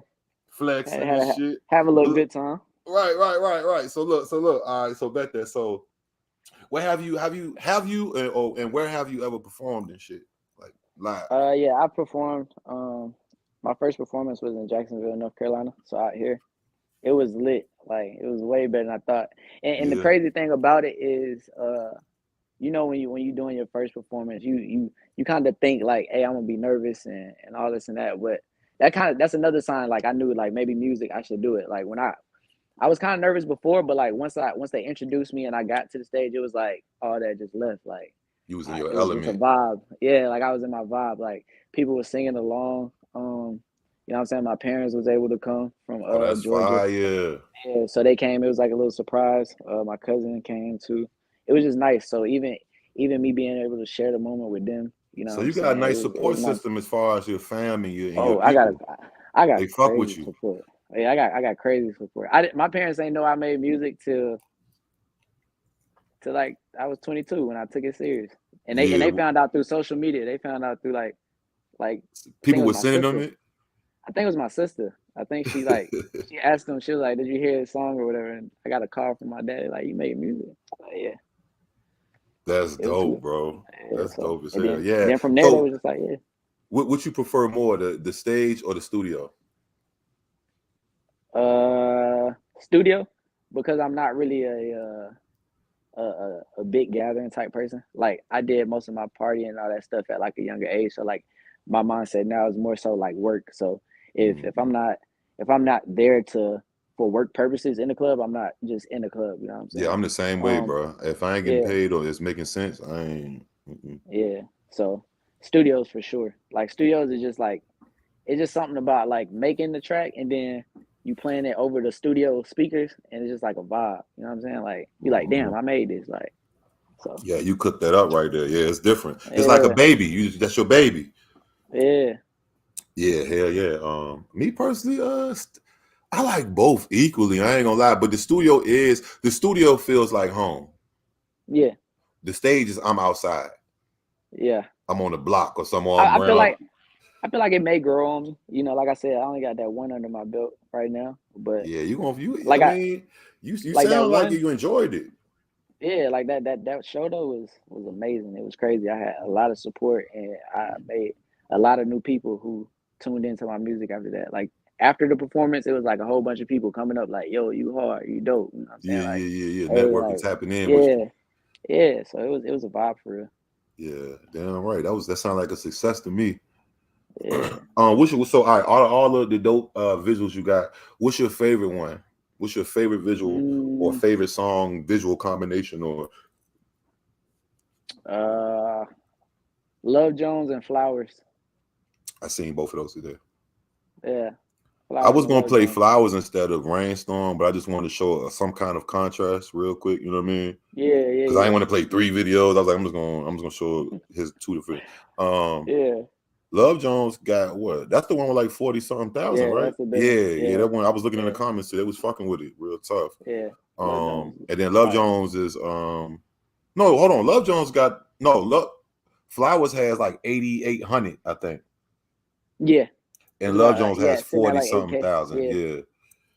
Flexing and shit. Have a little good time. Right. So look. All right. So back there. So, where have you and where have you ever performed and shit? Like, Live. Yeah, I performed. My first performance was in Jacksonville, North Carolina. So out here, it was lit. Like it was way better than I thought. And the Yeah. crazy thing about it is, you know, when you doing your first performance, you kind of think like, hey, I'm gonna be nervous and all this and that. But that's another sign. Like I knew like maybe music, I should do it. Like when I was kind of nervous before, but like once they introduced me and I got to the stage, it was like all that just left. Like You was in your it was just a element. vibe. Yeah, like I was in my vibe. Like people were singing along. You know what I'm saying? My parents was able to come from Oh, that's Georgia. fire. Yeah, so they came. It was like a little surprise. My cousin came too. It was just nice. So even me being able to share the moment with them, you know So what I'm you got a saying? nice It was support nice. system as far as your family and your Oh, people. I got They fuck crazy with you. support. Yeah, I got crazy support. My parents ain't know I made music till like I was 22 when I took it serious. And Yeah. they found out through social media. They found out through like I think People it was were my sending them sister. it. I think it was my sister. I think she asked them, she was like, did you hear the song or whatever? And I got a call from my daddy, like, you make music. Like, yeah, That's it was dope, cool. bro. Yeah, That's so dope as hell. Yeah. then from there they So was just like, yeah. what you prefer more, the stage or the studio? Studio, because I'm not really a big gathering type person. Like I did most of my partying and all that stuff at like a younger age. So like my mindset now is more so like work. So Mhm. if I'm not there for work purposes in the club, I'm not just in the club. You know what I'm Yeah, saying? I'm the same way, Um, bro. If I ain't getting yeah, paid or it's making sense, I ain't. Mm-mm. yeah. So studios for sure. Like studios is just like it's just something about like making the track and then you playing it over the studio speakers and it's just like a vibe. You know what I'm saying? Like you like, damn, Mhm. I made this. Like so. Yeah, you cooked that up right there. Yeah, it's different. It's like a Yeah, baby. That's your baby. yeah, Yeah, hell yeah. Me personally, I like both equally. I ain't gonna lie, but the studio feels like home. yeah, The stage is I'm outside. yeah. I'm on the block or somewhere I'm I feel around. like it may grow on me. You know, like I said, I only got that one under my belt right now. But Yeah, you gonna you. I like I mean, you like that sound like one, you enjoyed it. yeah, like that show though was amazing. It was crazy. I had a lot of support and I made a lot of new people who tuned into my music after that. Like after the performance, it was like a whole bunch of people coming up like, yo, you hard, you dope. You know what I'm saying? Yeah, Like, yeah, yeah, yeah. hey, Networking, like, tapping in with you. yeah, yeah. So it was a vibe for real. Yeah, damn right. That sounded like a success to me. Yeah. So all right, all of the dope visuals you got. What's your favorite one? What's your favorite visual or Mm, favorite song visual combination? Or uh, Love Jones and Flowers. I seen both of those today. Yeah, I Flowers was and gonna Love play Jones. Flowers instead of Rainstorm, but I just wanted to show some kind of contrast real quick. You know what I mean? Yeah, Because I didn't yeah, want to play 3 videos. I was like, I'm just gonna show his two different. Um, yeah, Love Jones got what? That's the one with like 40 something thousand, yeah. right? That's a big Yeah, one. yeah. Yeah, That one I was looking in the yeah, comments too. They was fucking with it real tough. yeah. Love Jones is And then Love fire. Jones is no, hold on. Love Jones got no Love Flowers has like 8,800, I think. Yeah, And Love Jones yeah. has Sitting at 40 like something 8K. thousand. Yeah, Yeah.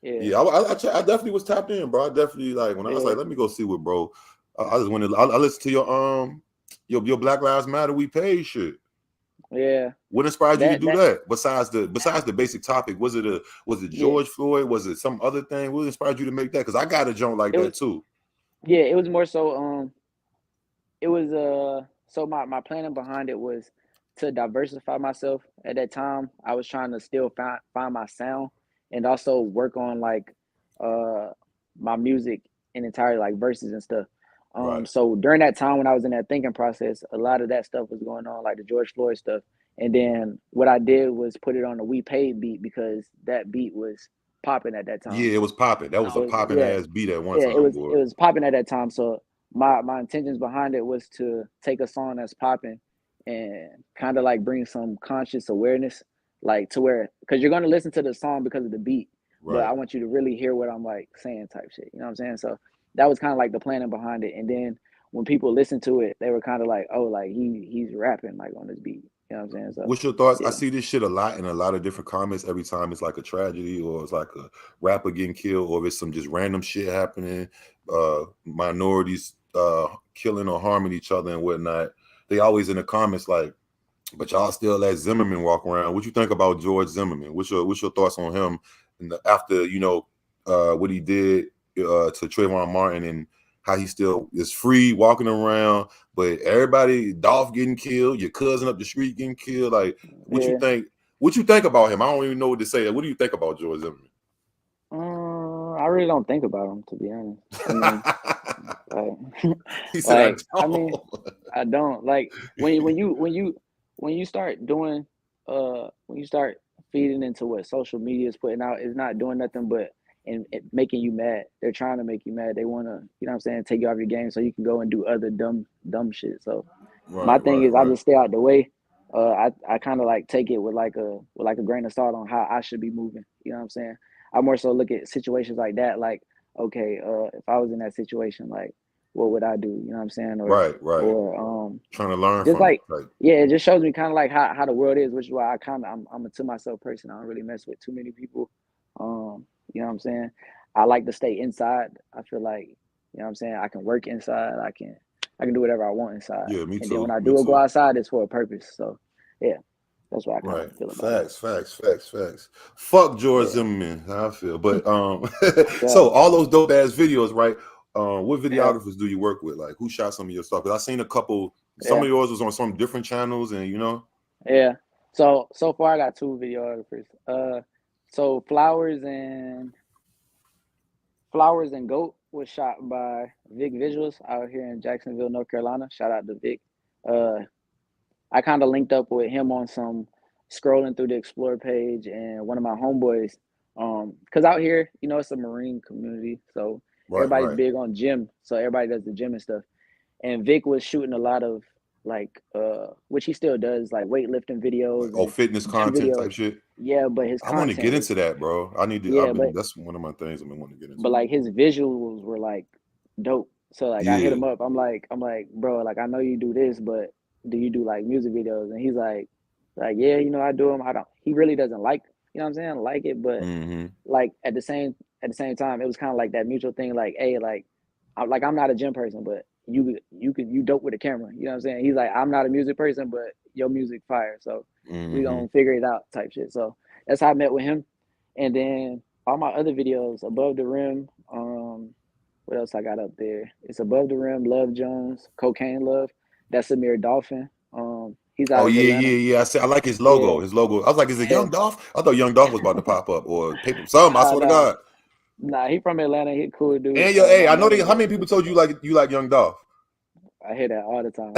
yeah, Yeah, I definitely was tapped in, bro. I definitely like when I was yeah, like, let me go see what, bro. I just wanted. I listened to your Black Lives Matter We Paid shit. yeah. What inspired you to do That that? Besides the basic topic, was it yeah. George Floyd? Was it some other thing? What inspired you to make that? Because I got a joint like It was that too. yeah. It was more so it was so my planning behind it was to diversify myself. At that time I was trying to still find my sound and also work on like uh my music in entirely like verses and stuff. Right. So during that time when I was in that thinking process, a lot of that stuff was going on, like the George Floyd stuff. And then what I did was put it on the We Paid beat because that beat was popping at that time. Yeah, it was popping. That was a So popping yeah, ass beat at one yeah, time, it boy. was popping at that time. So my intentions behind it was to take a song that's popping and kind of like bring some conscious awareness, like to where because you're gonna listen to the song because of the beat, but I Right. want you to really hear what I'm like saying type shit. You know what I'm saying? So that was kind of like the planning behind it. And then when people listened to it, they were kind of like, oh, like he's rapping like on this beat. You know what I'm saying? So What's your thoughts? I yeah, see this shit a lot in a lot of different comments every time it's like a tragedy or it's like a rapper getting killed or if it's some just random shit happening, minorities killing or harming each other and whatnot. They always in the comments like, but y'all still let Zimmerman walk around. What you think about George Zimmerman? What's your thoughts on him after what he did to Trayvon Martin and how he still is free walking around, but everybody, Dolph getting killed, your cousin up the street getting killed. Like, what you think? What you think about him? I don't even know what to say. What do you think about George Zimmerman? I really don't think about him, to be honest. I mean, he said, I mean, I don't like when you start doing when you start feeding into what social media is putting out, it's not doing nothing but and making you mad. They're trying to make you mad. They want to, you know what I'm saying, take you off your game so you can go and do other dumb shit. So my thing is I just stay out the way. I kind of like take it with like a grain of salt on how I should be moving. You know what I'm saying? I more so look at situations like that, like, okay, if I was in that situation, like, what would I do? You know what I'm saying? Or, Or trying to learn just from like, it. yeah, it just shows me kind of like how the world is, which is why I'm a to myself person. I don't really mess with too many people. You know what I'm saying? I like to stay inside. I feel like, you know what I'm saying, I can work inside. I can do whatever I want inside. Yeah, me too. And then when I do go outside, it's for a purpose. So yeah. That's what I kind of feel about it. Facts. Fuck George Zimmerman, how I feel. But so all those dope ass videos, right? What videographers do you work with? Like, who shot some of your stuff? Because I seen a couple. Some of yours was on some different channels, and Yeah. So far I got 2 videographers. So Flowers and Goat was shot by Vic Visuals out here in Jacksonville, North Carolina. Shout out to Vic. I kind of linked up with him on some scrolling through the Explore page, and one of my homeboys, because out here, you know, it's a Marine community, so everybody's big on gym, so everybody does the gym and stuff. And Vic was shooting a lot of like, which he still does, like weightlifting videos, like, fitness content type shit. Yeah, but his content, I want to get into that, bro. I need to. Yeah, that's one of my things I've been wanting to get into. But like his visuals were like dope. So like I hit him up. I'm like, bro, like I know you do this, but do you do like music videos? And he's like, yeah, you know, I do them. I don't. He really doesn't like, you know what I'm saying, like it, but like at the same time, it was kind of like that mutual thing. Like, hey, like I'm not a gym person, but you dope with a camera. You know what I'm saying? He's like, I'm not a music person, but your music fire. So we gonna figure it out type shit. So that's how I met with him. And then all my other videos, Above the Rim, what else I got up there? It's Above the Rim, Love Jones, Cocaine Love. That's Amir Dolphin. He's out of Atlanta. Yeah. I like his logo. Yeah. His logo. I was like, is it Young Dolph? I thought Young Dolph was about to pop up or paper. Something. I swear to God. Nah, he from Atlanta. He a cool dude. And I know how many people told you like Young Dolph? I hear that all the time.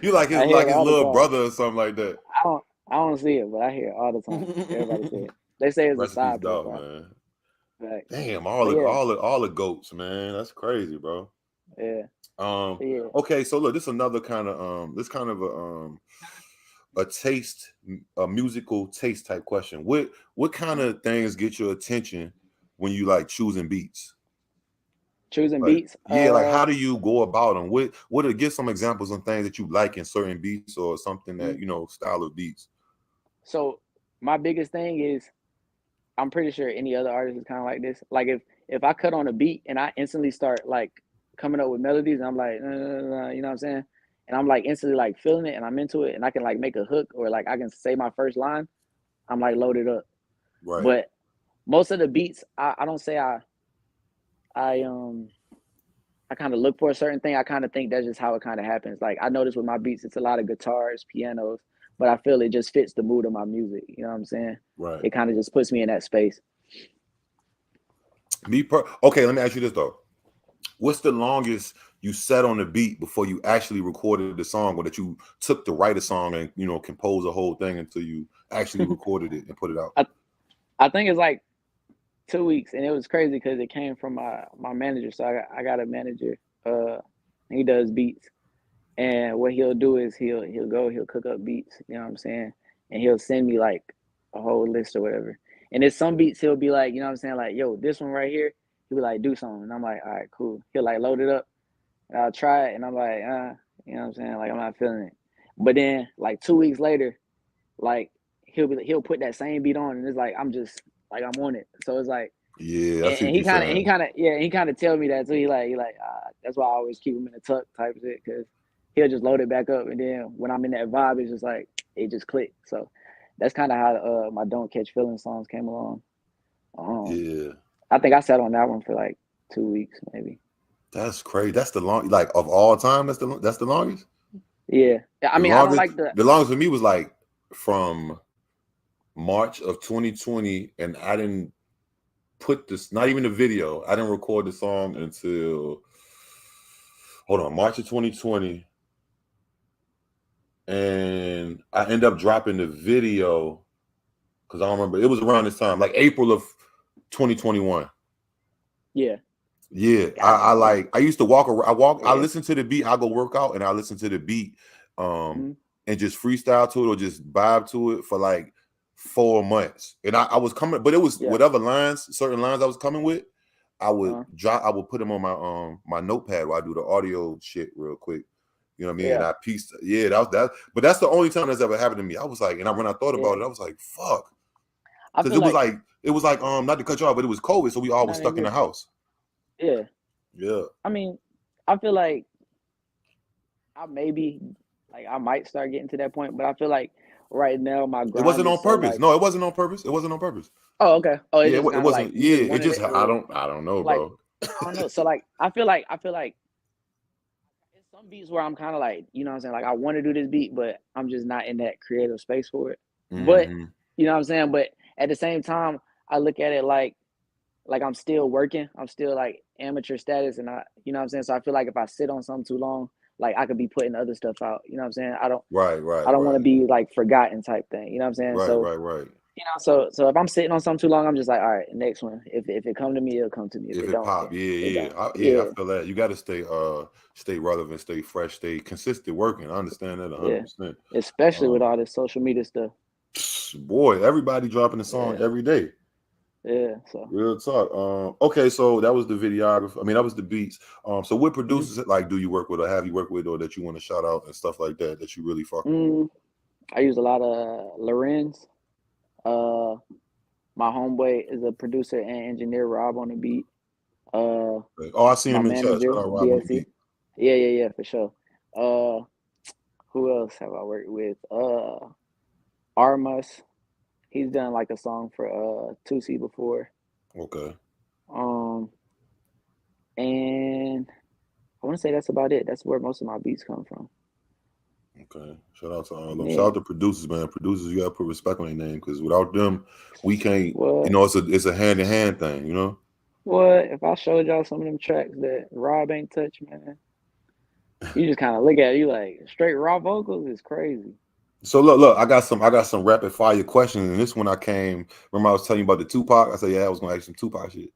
You like his little brother or something like that. I don't see it, but I hear it all the time. Everybody say it. They say it's a side dog, man. Right. Damn, all the goats, man. That's crazy, bro. Yeah. Okay, so look, this is another kind of a musical taste type question. What kind of things get your attention when you like choosing beats? Beats? Yeah, like how do you go about them? What give some examples of things that you like in certain beats or something that style of beats? So my biggest thing is, I'm pretty sure any other artist is kind of like this. Like if I cut on a beat and I instantly start like coming up with melodies, and I'm like, you know what I'm saying? And I'm like instantly like feeling it and I'm into it and I can like make a hook or like I can say my first line, I'm like loaded up. Right. But most of the beats, I don't say I kind of look for a certain thing. I kind of think that's just how it kind of happens. Like I notice with my beats, it's a lot of guitars, pianos, but I feel it just fits the mood of my music. You know what I'm saying? Right. It kind of just puts me in that space. Okay, let me ask you this though. What's the longest you sat on the beat before you actually recorded the song, or that you took to write a song and compose a whole thing until you actually recorded it and put it out? I think it's like 2 weeks, and it was crazy because it came from my manager. So I got a manager. He does beats, and what he'll do is he'll cook up beats. You know what I'm saying? And he'll send me like a whole list or whatever. And there's some beats he'll be like, you know what I'm saying, like, yo, this one right here. He'll be like, do something. And I'm like, all right, cool. He'll like load it up, and I'll try it, and I'm like, you know what I'm saying, like I'm not feeling it. But then like 2 weeks later, like he'll put that same beat on, and it's like I'm just like I'm on it. So it's like, yeah, and he kind of tell me that too. He like that's why I always keep him in the tuck type shit, because he'll just load it back up, and then when I'm in that vibe, it's just like it just clicked. So that's kind of how my "Don't Catch Feelings" songs came along. Yeah, I think I sat on that one for like 2 weeks, maybe. that's crazy. That's the long, like of all time. That's the longest. Yeah, I mean, I don't like The longest for me was like from March of 2020, and I didn't put this, not even the video. I didn't record the song until March of 2020, and I ended up dropping the video because I don't remember. It was around this time, like April of 2021. Yeah. Yeah, I used to walk around. I listen to the beat. I go work out and I listen to the beat, and just freestyle to it or just vibe to it for like 4 months. And I was coming, but it was whatever certain lines I was coming with. I would I would put them on my my notepad while I do the audio shit real quick. You know what I mean? And I pieced. Yeah, that was that. But that's the only time that's ever happened to me. I was like, and when I thought about it, I was like, fuck, because it was like not to cut you off, but it was COVID, so we all was stuck in the house. Yeah. Yeah. I mean, I feel like I might start getting to that point, but I feel like right now my grind. It wasn't on purpose. So No, it wasn't on purpose. It wasn't on purpose. Oh, okay. Oh, yeah, it wasn't. like, it just I don't know, like, bro. I don't know. So like I feel like it's some beats where I'm kind of like, you know what I'm saying? Like I want to do this beat, but I'm just not in that creative space for it. But you know what I'm saying? But at the same time, I look at it like I'm still working. I'm still like amateur status, and you know what I'm saying? So I feel like if I sit on something too long, like I could be putting other stuff out. You know what I'm saying? I don't want to be like forgotten type thing. You know what I'm saying? Right. You know, so if I'm sitting on something too long, I'm just like, all right, next one. If it come to me, it'll come to me. If it don't, pop, I feel that. You got to stay relevant, stay fresh, stay consistent working. I understand that 100%. Especially with all this social media stuff. Boy, everybody dropping a song every day. Yeah, so real talk. Okay, so that was the videographer. I mean, that was the beats. So what producers like do you work with, or have you worked with, or that you want to shout out and stuff like that you really fuck with? I use a lot of Lorenz. My homeboy is a producer and engineer, Rob, on the beat. I seen him in chat. Shout out Rob on the beat. Yeah, for sure. Who else have I worked with? Armus. He's done like a song for Saucy before. Okay. And I want to say that's about it. That's where most of my beats come from. Okay. Shout out to all of them. Shout out to producers, man. Producers, you gotta put respect on their name, because without them, we can't. You know, it's a hand in hand thing. You know. What if I showed y'all some of them tracks that Rob ain't touched, man? You just kind of look at it, you like straight raw vocals is crazy. So look, I got some rapid fire questions, and this one I came. Remember I was telling you about the Tupac? I said, yeah, I was gonna ask some Tupac shit.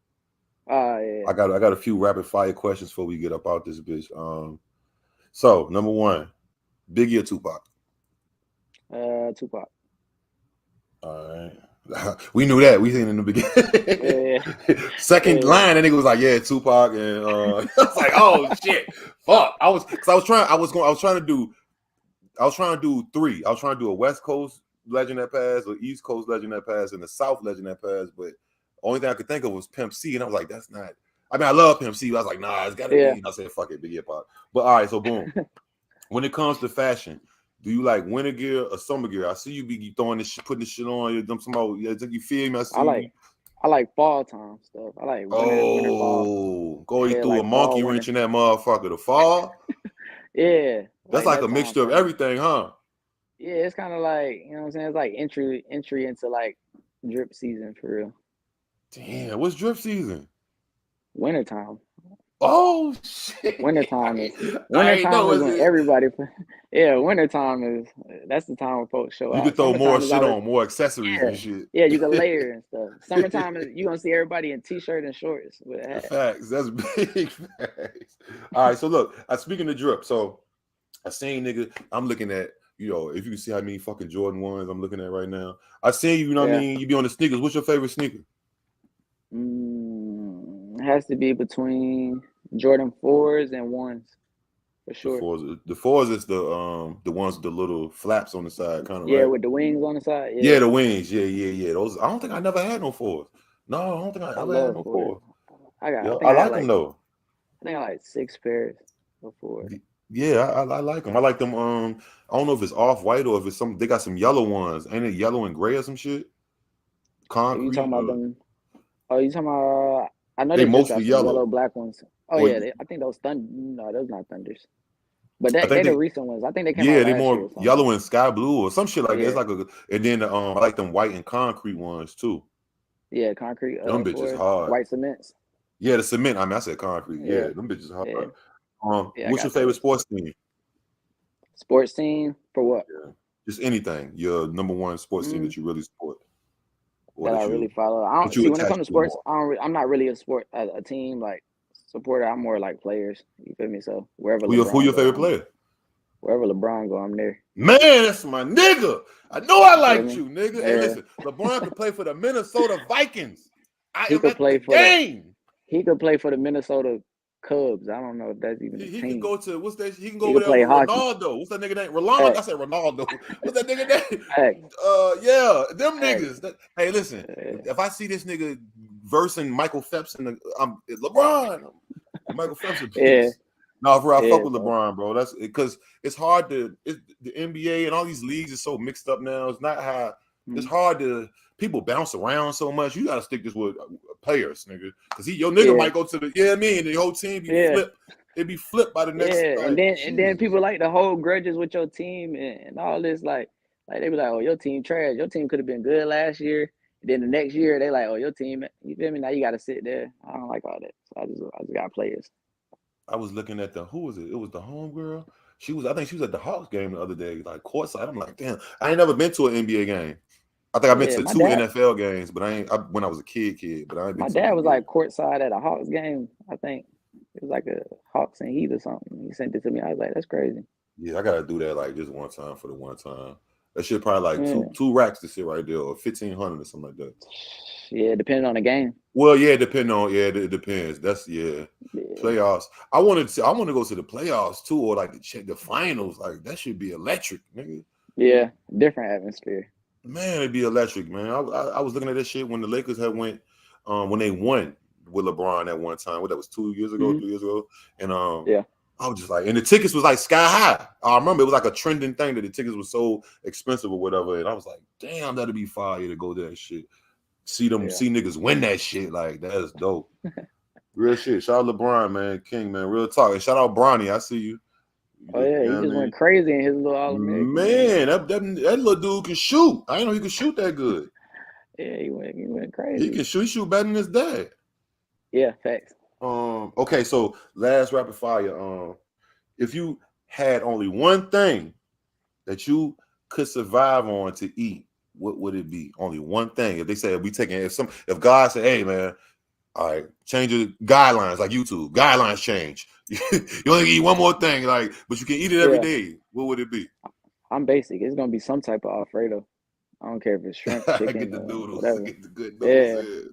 Yeah. I got a few rapid fire questions before we get up out this bitch. So number one, Biggie or Tupac? Tupac. All right. We knew that. We seen it in the beginning. Second line, that nigga was like, yeah, Tupac, and I was like, oh shit, fuck. I was trying to do 3. I was trying to do a West Coast legend that passed, or East Coast legend that passed, and the South legend that passed, but only thing I could think of was Pimp C, and I was like, that's not. I mean, I love Pimp C, but I was like, nah, it's gotta be. And I said, fuck it, Biggie Pop. But all right, so boom. When it comes to fashion, do you like winter gear or summer gear? I see you be throwing this shit, putting this shit on. You feel me? I like fall time stuff. I like winter, fall. Go through like a monkey wrench in that motherfucker. The fall. Yeah. That's like a mixture of everything, huh? Yeah, it's kind of like, you know what I'm saying? It's like entry into like drip season for real. Damn, what's drip season? Wintertime. Oh shit! Wintertime is when everybody. Yeah, wintertime is that's the time when folks show out. You can throw more shit on, more accessories and shit. Yeah, you can layer and stuff. Summertime is you gonna see everybody in t-shirt and shorts with a hat. Facts. That's big facts. All right, so look, speaking of drip, so I seen nigga. I'm looking at, you know, if you can see how many fucking Jordan 1s I'm looking at right now. I seen you know what I mean. You be on the sneakers. What's your favorite sneaker? It has to be between Jordan 4s and 1s for sure. The 4s is the ones with the little flaps on the side, kind of. Yeah, right? with the wings on the side. Yeah, the wings. Yeah. Those. I don't think I never had no 4s. No, I don't think I ever had no 4s. I like them though. I think I like 6 pairs of 4s. Yeah, I like them. I like them. I don't know if it's off white or if it's some. They got some yellow ones. Ain't it yellow and gray or some shit? If you talking Concrete. about them, oh, you talking about? I know They they just mostly got some yellow. yellow, black ones. Oh Or yeah, I think those thunder. No, those not thunders. But I they think the they. recent ones. I think they came out Yeah, they last year more or something. yellow and sky blue or some shit like that. It's Yeah, like a. And then I like them white and concrete ones too. yeah, concrete. Them bitches For hard. white cements. Yeah, the cement. I mean, I said concrete. Yeah, Yeah, them bitches yeah, hard. yeah. I What's your got favorite those. sports team? Sports team for what? Yeah. Just anything. Your number one sports team Mm, that you really support or that I that really you follow. I that don't you see when it attach comes to to sports. more. I'm not really a team like supporter. I'm more like players. You feel me? So wherever Who LeBron your go, favorite player? I'm there. Man, that's my nigga. I know I You feel liked me? you, nigga. Hey, Yeah, listen, LeBron could play for the Minnesota Vikings. I he am could at the play for the game. he could play for the Minnesota Cubs. I don't know if that's even He a can team. go to what's that? He can go He over could there play with hockey. Ronaldo. What's that nigga name? Rolando. I Facts, said Ronaldo. What's that nigga name? facts, Yeah, them facts. niggas. Hey, listen. Yeah, If I see this nigga versing Michael Phelps in the, LeBron. Michael Phelps a yeah, piece. No, for real, I fuck yeah, with bro. LeBron, bro. That's because it's hard to. The NBA and all these leagues is so mixed up now. It's not how. It's Mm. hard to. People bounce around so much. You got to stick this with players, nigga. Because your nigga Yeah, might go to the. Yeah, I mean, the whole team be yeah, flipped. It be flipped by the next. yeah. Like And then Jesus. people like to hold grudges with your team and all this like they be like, oh, your team trash. Your team could have been good last year. And then the next year they like, oh, your team. You feel me? Now you got to sit there. I don't like all that. So I just got players. I was looking at who was it? It was the homegirl. I think she was at the Hawks game the other day, like courtside. I'm like, damn, I ain't never been to an NBA game. I think I've been Yeah, to two NFL games, but when I was a kid, but I ain't been my to an dad was NBA. like courtside at a Hawks game. I think it was like a Hawks and Heat or something. He sent it to me. I was like, that's crazy. Yeah, I gotta do that like just one time for the one time. That shit probably like Yeah, two racks to sit right there, or 1,500 or something like that. yeah. Depending on the game. Well, yeah, it depends. That's Yeah, playoffs. I want to go to the playoffs too, or like the finals. Like that should be electric, nigga. yeah. Different atmosphere. Man, it'd be electric, man. I was looking at this shit when the Lakers had went, when they won with LeBron at one time. What that was 2 years ago, Hmm. 3 years ago, and Yeah, I was just like, and the tickets was like sky high. I remember it was like a trending thing that the tickets was so expensive or whatever, and I was like, damn, that'd be fire to go to that shit. See yeah. niggas win that shit. Like that's dope. Real shit. Shout out LeBron, man, King, man. Real talk. And shout out Bronny. I see you. Oh You yeah, know he what I just mean? went crazy in his little All American game. Man, that little dude can shoot. I didn't know he could shoot that good. Yeah, he went He crazy. can shoot. He shoot better than his dad. Yeah, facts. Okay, so last rapid fire. If you had only one thing that you could survive on to eat, what would it be? Only one thing. If they say if God said, hey man, all right, change your guidelines like YouTube. Guidelines change. You only eat one more thing, like, but you can eat it every Yeah, day. What would it be? I'm basic. It's gonna be some type of Alfredo. I don't care if it's shrimp, I get chicken, the or noodles. I whatever. get the good noodles Yeah, in.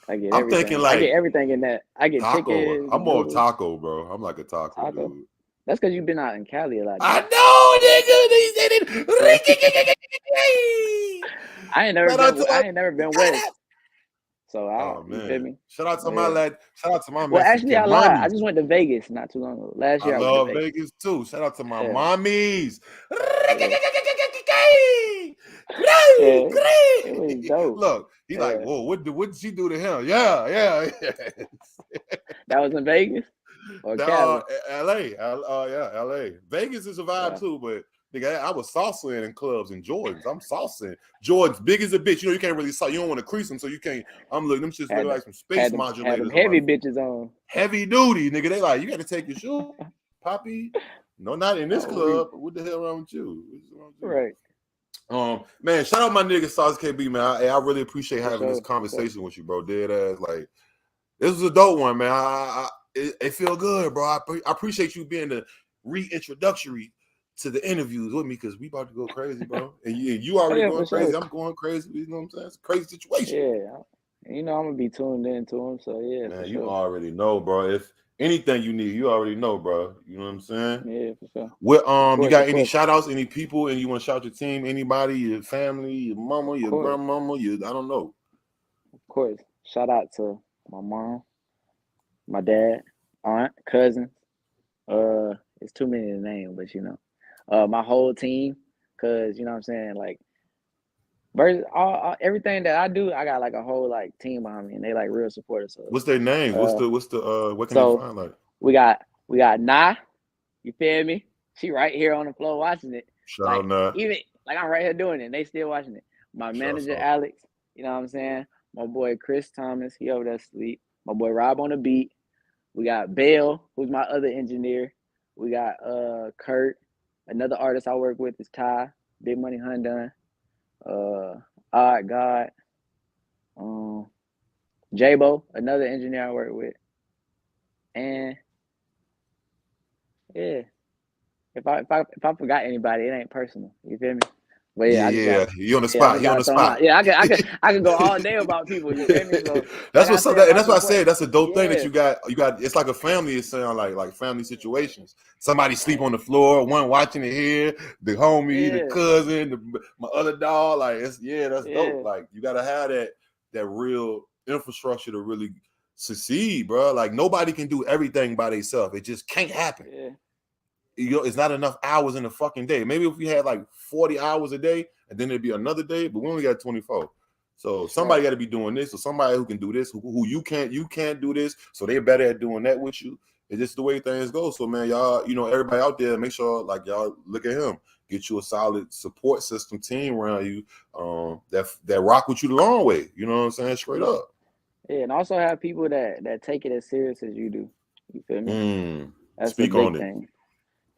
I get I'm thinking everything. I get like everything in that. I get taco. chicken, I'm more of noodles, taco, bro. I'm like a taco taco. dude. That's because you've been out in Cali a lot, I then. know, nigga. They Yeah. said it. Shout out to I ain't never been west. So I Oh don't, you feel man. me? Shout out to my Yeah. lad. Shout out to my Well, actually, I Mexican lied. I mommies. just went to Vegas not too long ago. Last I year I went to love Vegas. Vegas too. Shout out to my Yeah, mommies. yeah, yeah. It was dope. Look, he like, Yeah, whoa, what did she do to him? Yeah. that was in Vegas or Now, Cali. LA. Yeah, LA. Vegas is a vibe Yeah, too, but nigga, I was salsaing in clubs and Jordans. I'm salsaing. Jordans big as a bitch. You know, you can't really saw. You don't want to crease them, so you can't. I'm looking. Them shits looking had like some space had them modulators on my heavy bitches on. heavy duty, nigga. They like, you got to take your shoe, Poppy. No, not in this Oh, we club. What the hell wrong with you? What's wrong with you? right Man, shout out my nigga SaucyKB, man. I really appreciate for having this sure. For sure. conversation with you, bro. Dead ass, like this was a dope one, man. It feel good, bro. I appreciate you being the reintroductory to the interviews with me because we about to go crazy, bro. And you Oh already yeah, going for crazy. sure. I'm going crazy. You know what I'm saying? It's a crazy situation. Yeah, you know I'm gonna be tuned in to him. So yeah, for Man, you sure. already know, bro. If anything you need, you already know, bro. You know what I'm saying? Yeah, for sure. What you Of got any course, shout outs, any people, and you want to shout your team, anybody, your family, your mama, of your course, grandmama, I don't know. of course. Shout out to my mom, my dad, aunt, cousins, It's too many to name, but my whole team, cause you know what I'm saying, like, all everything that I do, I got like a whole like team behind me, and they like real supportive. So, What's their names? What's the what can they so find like? we got Nah, you feel me? She right here on the floor watching it. Shout out Like Nah. even like I'm right here doing it, and they still watching it. My Shouts manager out. Alex, you know what I'm saying? My boy Chris Thomas, he over there asleep. My boy Rob on the beat. We got Bale, who's my other engineer. We got Kurt. Another artist I work with is Ty, Big Money Hundun. Odd God. Jabo, another engineer I work with. And yeah, if I forgot anybody, it ain't personal. You feel me? But yeah, Yeah, you on the I spot. just You on gotta the throw them spot. out. Yeah, I could go all day about people. You feel me? So like That's I what said, and my that's what I support. said. That's a dope thing that Yeah, you got. You got. It's like a family. It sound like family situations. Somebody sleep on the floor. One watching it here. The homie, the yeah, cousin, my other dog. Like that's dope. yeah, Like you gotta have that real infrastructure to really succeed, bro. Like nobody can do everything by themselves. It just can't happen. yeah, It's not enough hours in a fucking day. Maybe if we had like 40 hours a day, and then it'd be another day, but we only got 24. So somebody right. got to be doing this, or somebody who can do this, who you can't do this, so they're better at doing that with you. It's just the way things go. So man, y'all, everybody out there, make sure like y'all look at him, get you a solid support system team around you, that rock with you the long way. You know what I'm saying? Straight up. Yeah, and also have people that take it as serious as you do. You feel me? That's a Speak big on it. thing.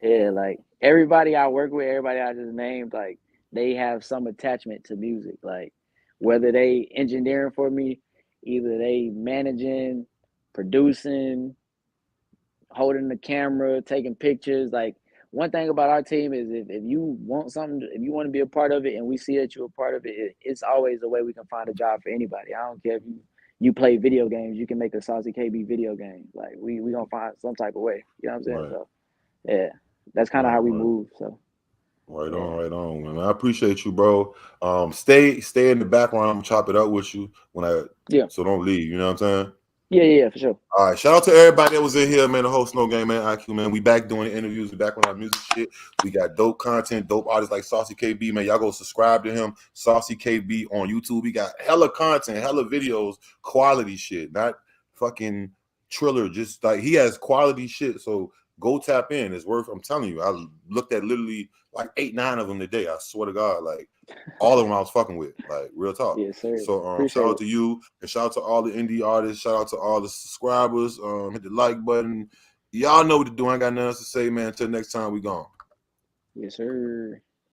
Yeah, like everybody I work with, everybody I just named, like they have some attachment to music. Like whether they engineering for me, either they managing, producing, holding the camera, taking pictures. Like one thing about our team is if you want something, if you want to be a part of it, and we see that you're a part of it, it's always a way we can find a job for anybody. I don't care if you play video games, you can make a SaucyKB video game. Like we gonna find some type of way. You know what I'm saying? Right, So yeah, that's kind of right, how we right. move. So Right yeah, on, right on, man. I appreciate you, bro. Stay in the background. I'm gonna chop it up with you yeah, so don't leave. You know what I'm saying? yeah, for sure. All right. Shout out to everybody that was in here, man. The whole Snow Game, man. EyeQ, man. We back doing interviews. We back on our music shit. We got dope content, dope artists like SaucyKB, man. Y'all go subscribe to him. SaucyKB on YouTube. We got hella content, hella videos, quality shit, not fucking Triller. Just like he has quality shit. So go tap in. It's worth. I'm telling you. I looked at literally like 8, 9 of them today. I swear to God, like all of them I was fucking with, like real talk. Yes, sir. So shout Appreciate out it. to you, and shout out to all the indie artists. Shout out to all the subscribers. Hit the like button. Y'all know what to do. I ain't got nothing else to say, man. Until next time, we gone. Yes, sir.